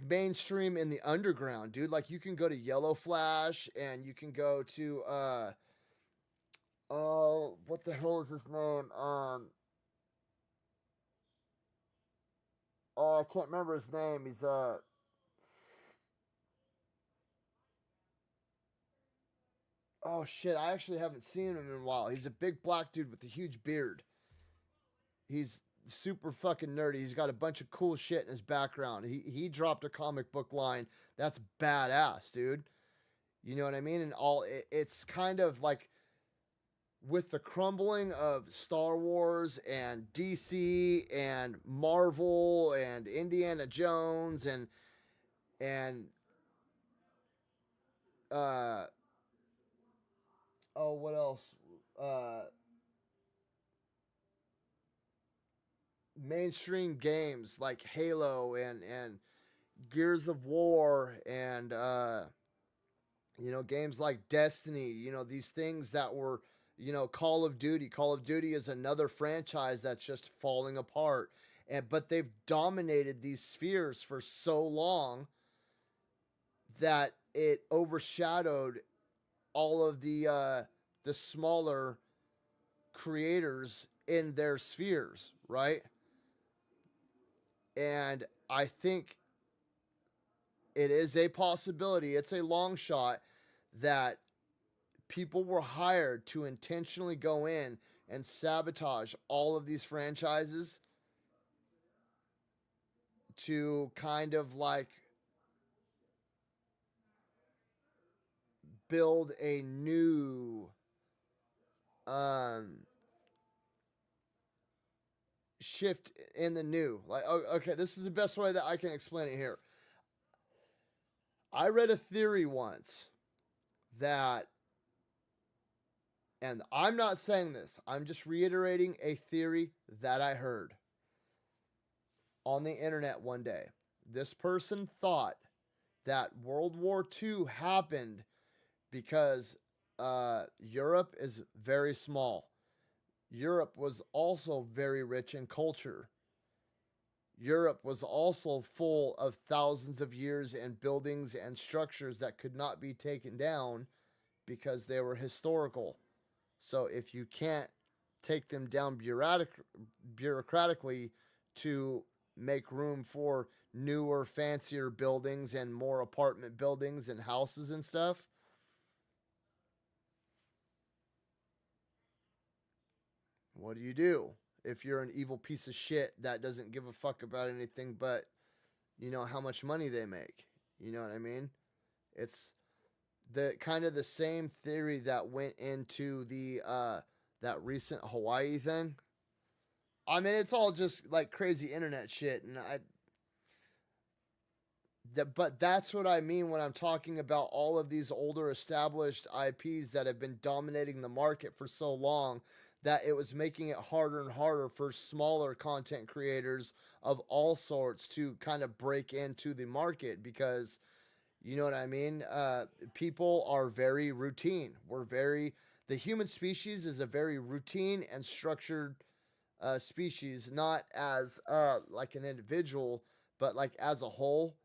mainstream in the underground, dude. Like you can go to Yellow Flash and you can go to oh, what the hell is his name? Oh, I can't remember his name. He's oh shit, I actually haven't seen him in a while. He's a big black dude with a huge beard. He's super fucking nerdy. He's got a bunch of cool shit in his background. He dropped a comic book line that's badass, dude. You know what I mean? And it's kind of like with the crumbling of Star Wars and DC and Marvel and Indiana Jones and oh, what else? Mainstream games like Halo and Gears of War and you know, games like Destiny, you know, these things that were, you know, Call of Duty. Call of Duty is another franchise that's just falling apart. But they've dominated these spheres for so long that it overshadowed all of the smaller creators in their spheres, right? And I think it is a possibility, it's a long shot, that people were hired to intentionally go in and sabotage all of these franchises to kind of like build a new shift in the new. Like, okay, this is the best way that I can explain it here. I read a theory once that And I'm not saying this. I'm just reiterating a theory that I heard on the internet one day. This person thought that World War II happened because Europe is very small. Europe was also very rich in culture. Europe was also full of thousands of years and buildings and structures that could not be taken down because they were historical. So if you can't take them down bureaucratically to make room for newer, fancier buildings and more apartment buildings and houses and stuff, what do? If you're an evil piece of shit that doesn't give a fuck about anything but, how much money they make. You know what I mean? It's the kind of the same theory that went into the that recent Hawaii thing. I mean, it's all just like crazy internet shit, and but that's what I mean when I'm talking about all of these older established IPs that have been dominating the market for so long that it was making it harder and harder for smaller content creators of all sorts to kind of break into the market because, you know what I mean? People are very routine. The human species is a very routine and structured species, not as like an individual, but like as a whole.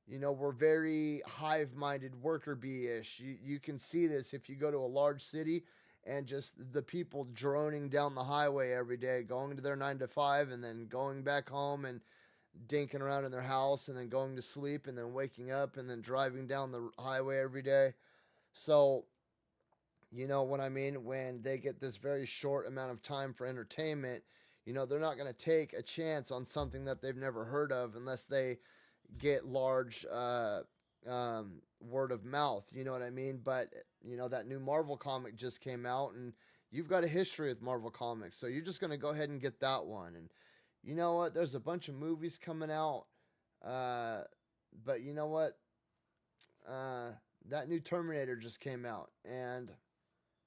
We're very hive-minded, worker bee-ish. You can see this if you go to a large city and just the people droning down the highway every day, going to their 9 to 5 and then going back home and dinking around in their house and then going to sleep and then waking up and then driving down the highway every day. So, you know what I mean? When they get this very short amount of time for entertainment, they're not going to take a chance on something that they've never heard of unless they get large word of mouth, you know what I mean? But, that new Marvel comic just came out and you've got a history with Marvel Comics, so you're just going to go ahead and get that one. And you know what? There's a bunch of movies coming out, but you know what? That new Terminator just came out, and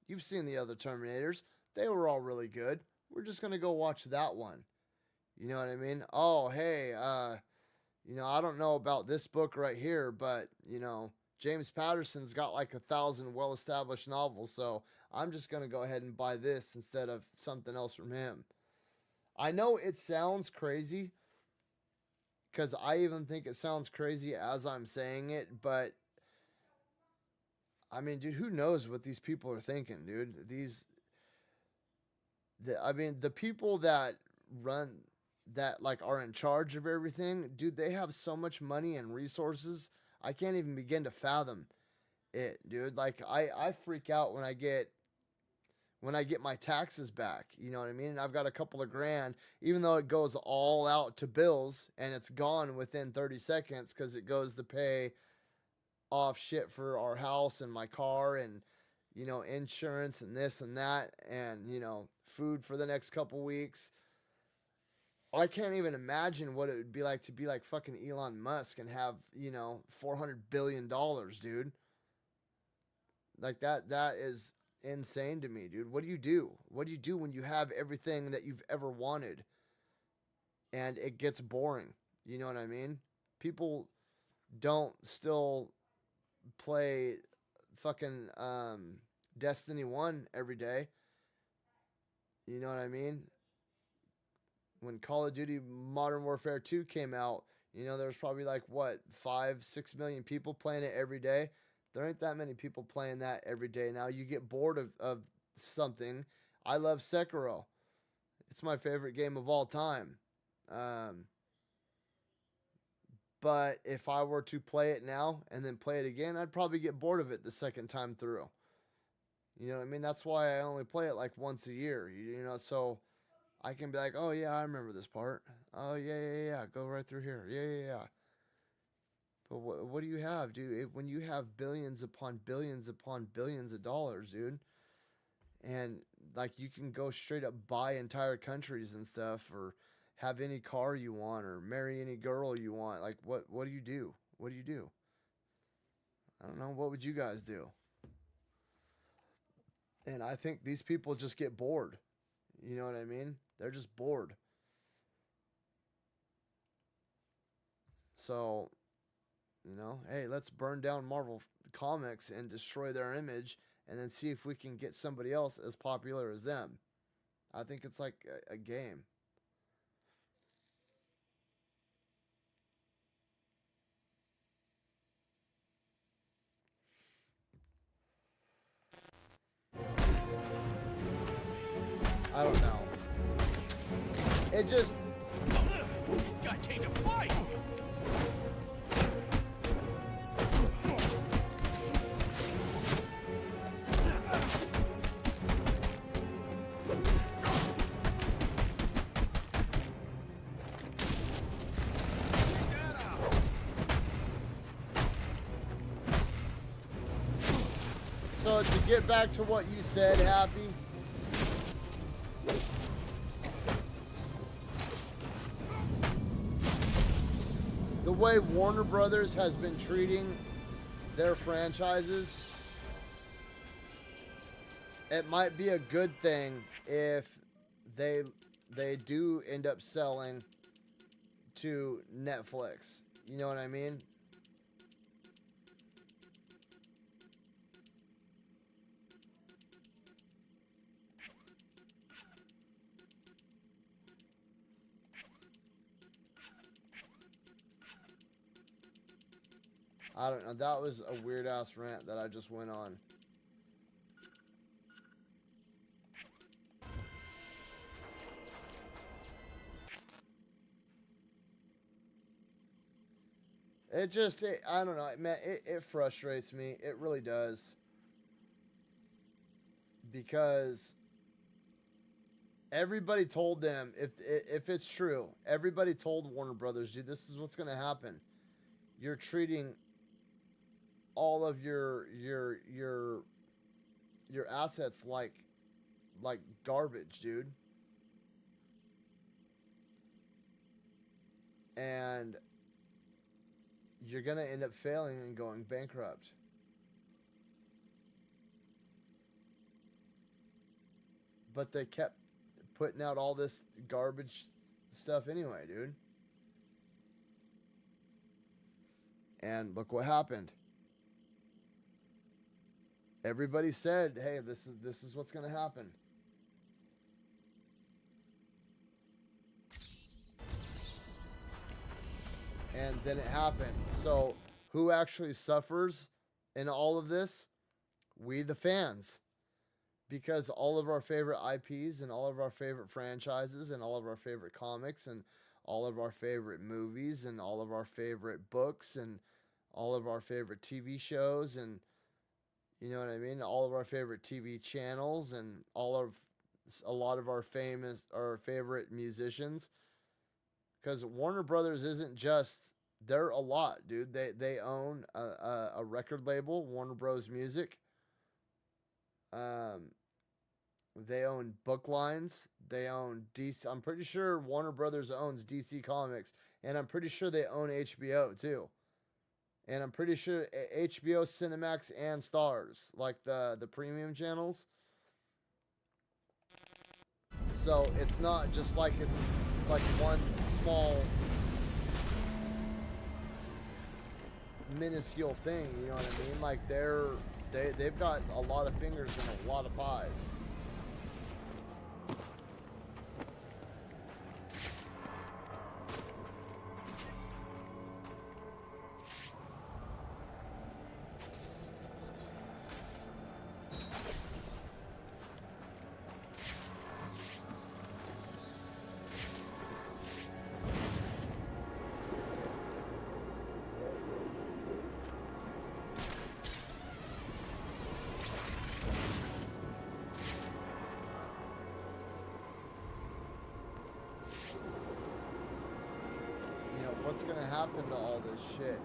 you've seen the other Terminators. They were all really good. We're just going to go watch that one. You know what I mean? Oh, hey, I don't know about this book right here, but, James Patterson's got like 1,000 well-established novels, so I'm just going to go ahead and buy this instead of something else from him. I know it sounds crazy, because I even think it sounds crazy as I'm saying it, but, I mean, dude, who knows what these people are thinking, dude? The people that run, that like are in charge of everything, dude, they have so much money and resources, I can't even begin to fathom it, dude. Like, I freak out when I get my taxes back, you know what I mean? And I've got a couple of grand, even though it goes all out to bills and it's gone within 30 seconds because it goes to pay off shit for our house and my car and, insurance and this and that and, food for the next couple weeks. I can't even imagine what it would be like to be like fucking Elon Musk and have, $400 billion, dude. Like that is insane to me, dude. What do you do? What do you do when you have everything that you've ever wanted and it gets boring? You know what I mean? People don't still play fucking Destiny 1 every day. You know what I mean? When Call of Duty Modern Warfare 2 came out, there was probably like, 5-6 million people playing it every day. There ain't that many people playing that every day. Now you get bored of something. I love Sekiro. It's my favorite game of all time. But if I were to play it now and then play it again, I'd probably get bored of it the second time through. You know what I mean? That's why I only play it like once a year, so I can be like, oh yeah, I remember this part. Oh yeah, go right through here. Yeah. But what do you have, dude? When you have billions upon billions upon billions of dollars, dude, and like you can go straight up buy entire countries and stuff, or have any car you want, or marry any girl you want. Like, what do you do? What do you do? I don't know. What would you guys do? And I think these people just get bored. You know what I mean? They're just bored. So, you know, hey, let's burn down Marvel Comics and destroy their image and then see if we can get somebody else as popular as them. I think it's like a game. I don't know. It just... This guy came to fight! So to get back to what you said, Happy, the way Warner Brothers has been treating their franchises, it might be a good thing if they do end up selling to Netflix. You know what I mean? I don't know. That was a weird ass rant that I just went on. I don't know, man, it frustrates me. It really does. Because everybody told them, if it's true, everybody told Warner Brothers, dude, this is what's going to happen. You're treating all of your assets like garbage, dude. And you're going to end up failing and going bankrupt. But they kept putting out all this garbage stuff anyway, dude. And look what happened. Everybody said, "Hey, this is what's going to happen." And then it happened. So, who actually suffers in all of this? We, the fans. Because all of our favorite IPs and all of our favorite franchises and all of our favorite comics and all of our favorite movies and all of our favorite books and all of our favorite TV shows and, you know what I mean? All of our favorite TV channels and a lot of our favorite musicians. Because Warner Brothers isn't just, they're a lot, dude. They own a record label, Warner Bros. Music. They own book lines. They own DC. I'm pretty sure Warner Brothers owns DC Comics, and I'm pretty sure they own HBO too. And I'm pretty sure HBO, Cinemax, and Stars, like the premium channels. So it's not just like it's like one small minuscule thing, you know what I mean? Like they've got a lot of fingers in a lot of pies. What's gonna happen to all this shit?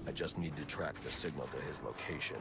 I just need to track the signal to his location.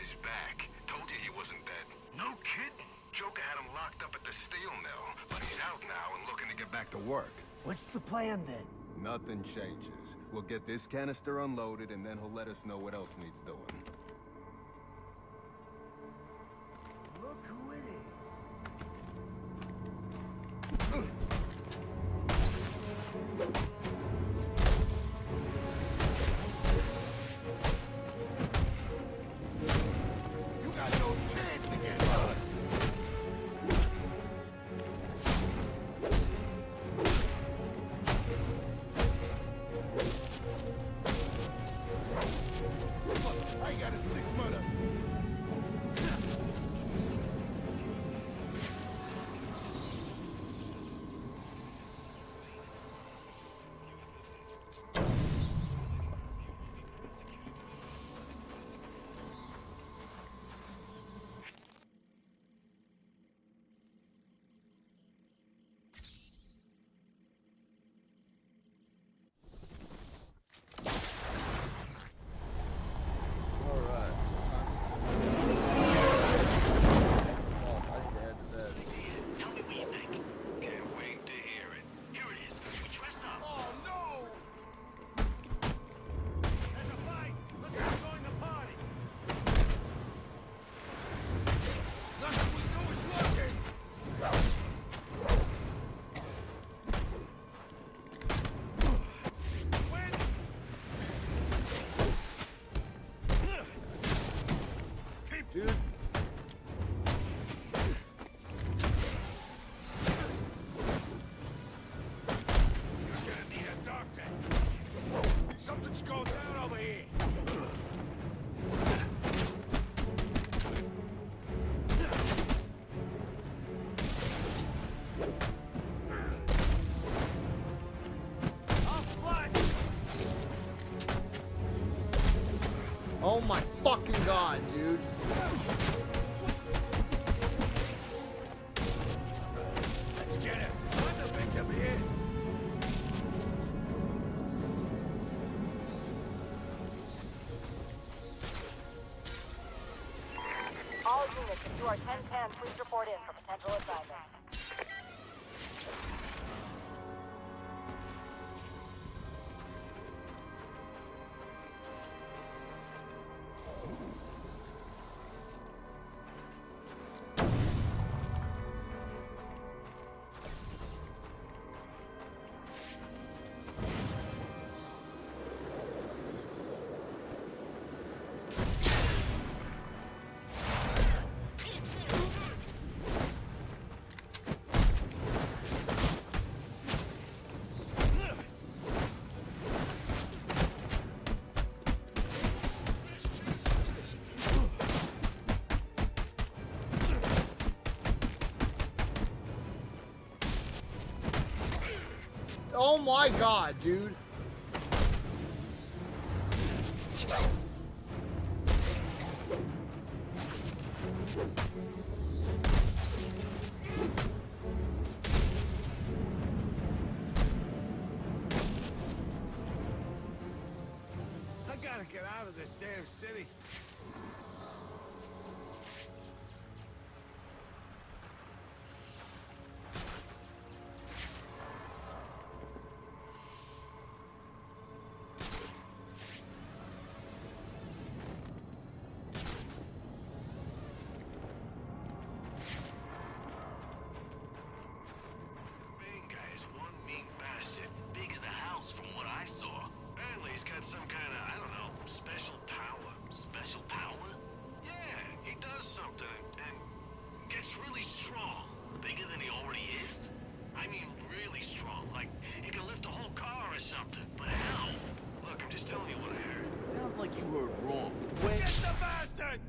Is back. Told you he wasn't dead. No kidding. Joker had him locked up at the steel mill, but he's out now and looking to get back to work. What's the plan then? Nothing changes. We'll get this canister unloaded and then he'll let us know what else needs doing. Look who it is. Dude. You're gonna need a doctor. Something's going down over here. Oh my fucking god, dude. Let's get him. Find the victim here. All units, if you are 1010, please report in for potential assignment. Oh my god, dude. I gotta get out of this damn city. Some kind of just telling you what I heard. Sounds like you heard wrong. Get the bastard!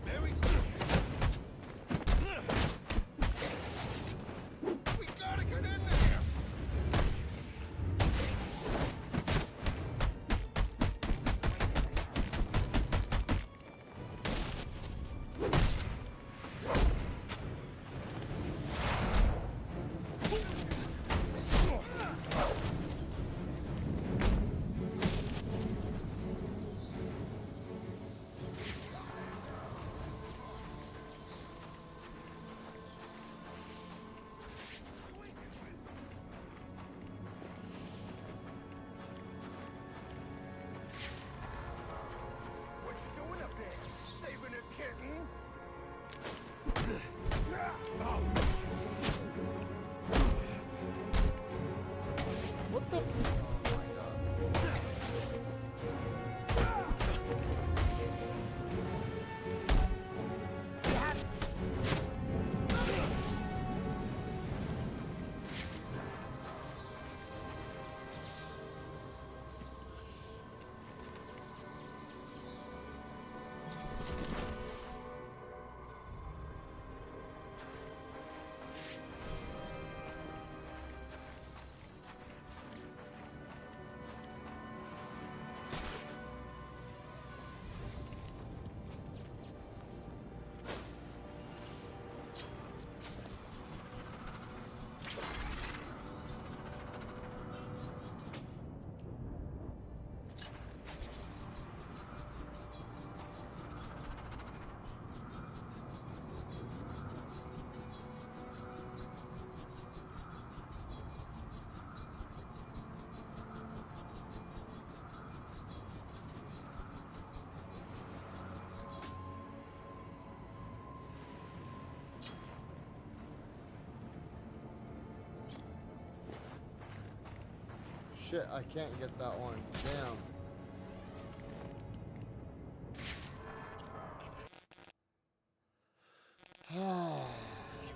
Very We gotta get in there! What you doing up there? Saving a kitten? What the? Oh my god. Shit, I can't get that one. Damn.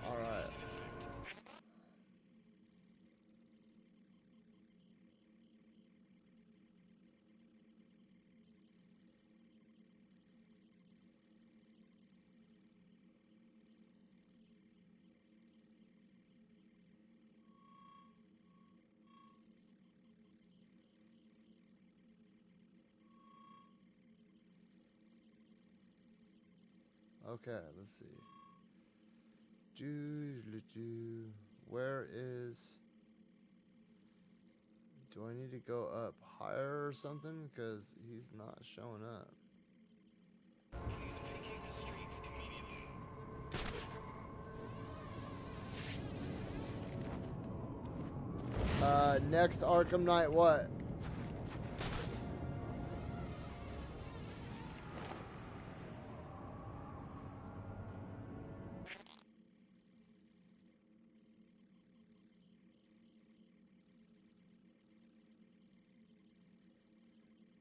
Alright. Okay, let's see. Where is... Do I need to go up higher or something? Because he's not showing up. Please vacate the streets immediately. Next Arkham Knight, what?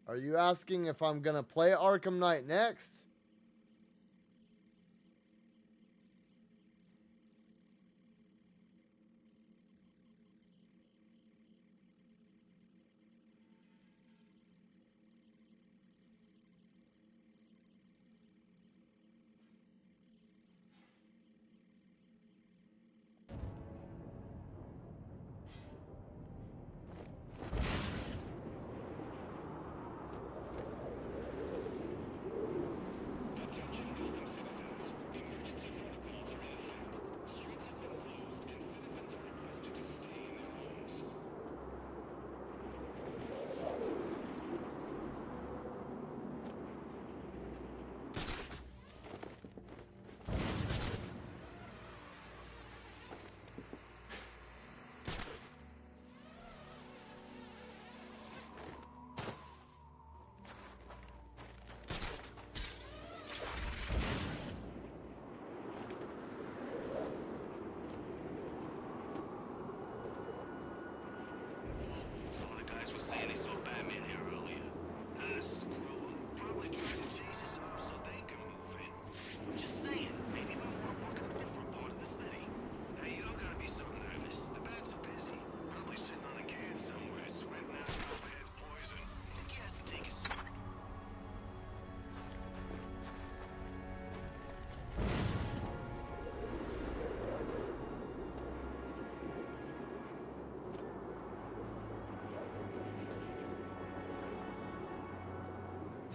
Are you asking if I'm gonna play Arkham Knight next?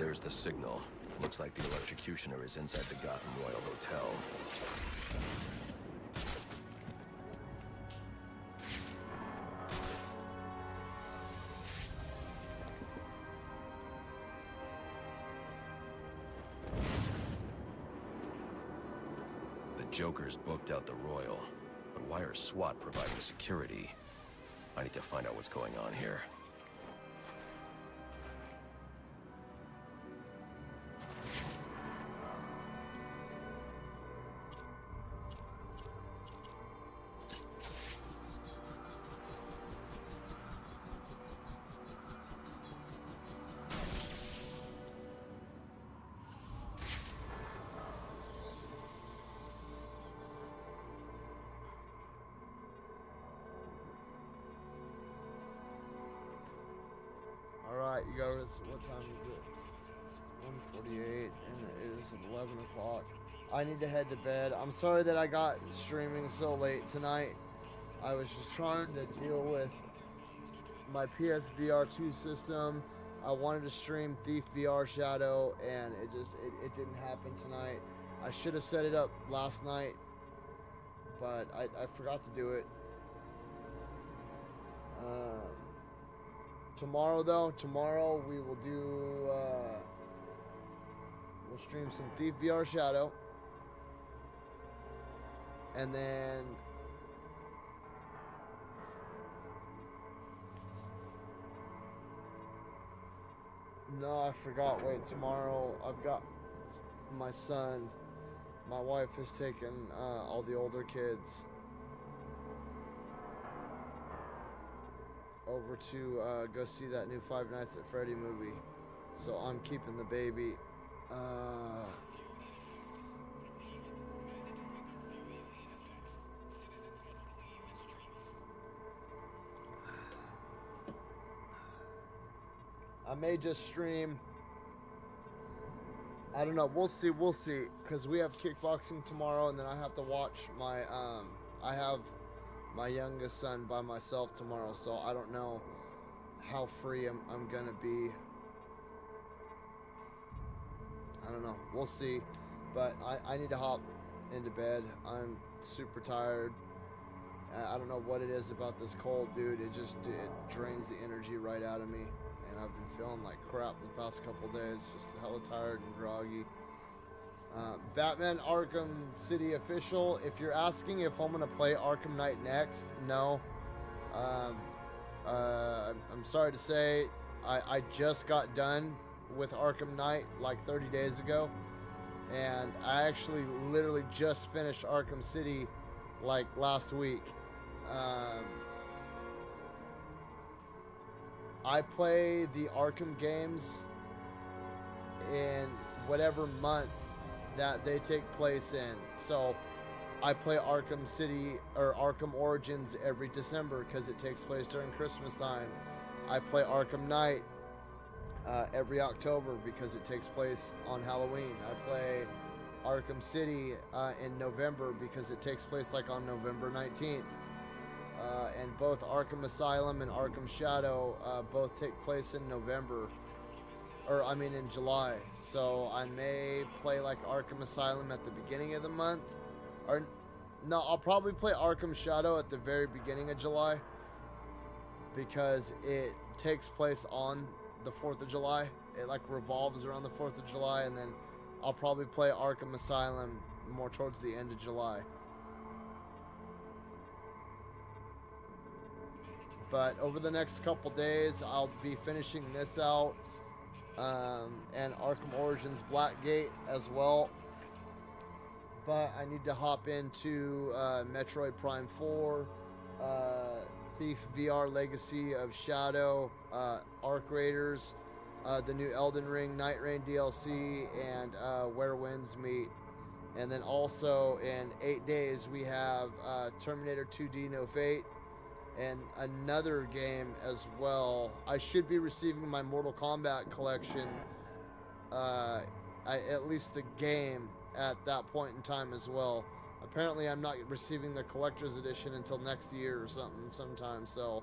There's the signal. Looks like the electrocutioner is inside the Gotham Royal Hotel. The Joker's booked out the Royal, but why are SWAT providing security? I need to find out what's going on here. Alright, you guys, what time is it? 1:48, and it is 11 o'clock. I need to head to bed. I'm sorry that I got streaming so late tonight. I was just trying to deal with my PSVR 2 system. I wanted to stream Thief VR Shadow, and it didn't happen tonight. I should have set it up last night, but I forgot to do it. Tomorrow we will do, we'll stream some Thief VR Shadow. And then no, I forgot. Wait, tomorrow I've got my son. My wife has taken all the older kids over to go see that new Five Nights at Freddy movie. So I'm keeping the baby. I may just stream. I don't know. We'll see. Because we have kickboxing tomorrow, and then I have to watch my, I have my youngest son by myself tomorrow, so I don't know how free I'm gonna be. I don't know. We'll see. But I need to hop into bed. I'm super tired. I don't know what it is about this cold, dude. It drains the energy right out of me. And I've been feeling like crap the past couple days. Just hella tired and groggy. Batman Arkham City official. If you're asking if I'm gonna play Arkham Knight next, no. I'm sorry to say, I just got done with Arkham Knight like 30 days ago, and I actually literally just finished Arkham City like last week. I play the Arkham games in whatever month that they take place in. So I play Arkham City or Arkham Origins every December because it takes place during Christmas time. I play Arkham Knight every October because it takes place on Halloween. I play Arkham City in November because it takes place like on November 19th. And both Arkham Asylum and Arkham Shadow both take place in November. Or, I mean, in July. So I may play like Arkham Asylum at the beginning of the month. Or, no, I'll probably play Arkham Shadow at the very beginning of July. Because it takes place on the 4th of July. It like revolves around the 4th of July. And then I'll probably play Arkham Asylum more towards the end of July. But over the next couple days, I'll be finishing this out. And Arkham Origins Blackgate as well. But I need to hop into Metroid Prime 4, Thief VR Legacy of Shadow, Arc Raiders, the new Elden Ring Night Rain DLC, and Where Winds Meet. And then also in 8 days, we have Terminator 2D No Fate. And another game as well. I should be receiving my Mortal Kombat collection, at least the game, at that point in time as well. Apparently I'm not receiving the collector's edition until next year or sometime. So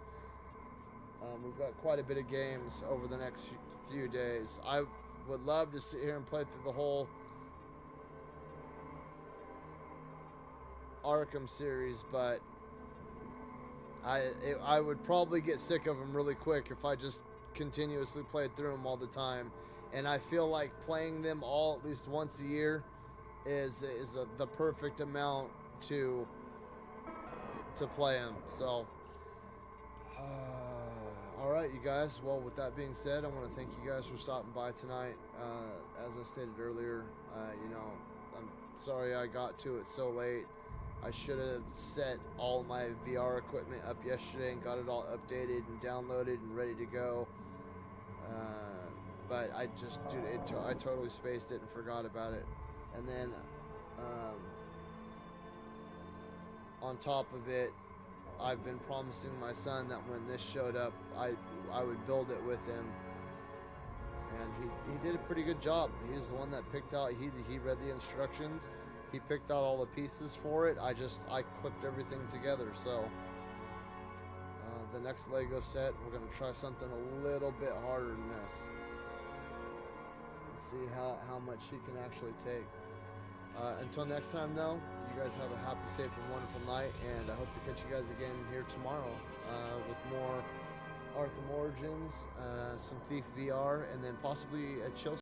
we've got quite a bit of games over the next few days. I would love to sit here and play through the whole Arkham series, but I would probably get sick of them really quick if I just continuously played through them all the time. And I feel like playing them all at least once a year is the perfect amount to play them. So all right, you guys, well, with that being said, I want to thank you guys for stopping by tonight. As I stated earlier, you know, I'm sorry I got to it so late. I should have set all my VR equipment up yesterday and got it all updated and downloaded and ready to go. But I just, dude, I totally spaced it and forgot about it. And then, on top of it, I've been promising my son that when this showed up, I would build it with him. And he did a pretty good job. He's the one that picked out, he read the instructions. He picked out all the pieces for it. I clipped everything together. So the next Lego set, we're gonna try something a little bit harder than this. Let's see how much he can actually take. Until next time, though, you guys have a happy, safe, and wonderful night, and I hope to catch you guys again here tomorrow with more Arkham Origins, some Thief VR, and then possibly a chill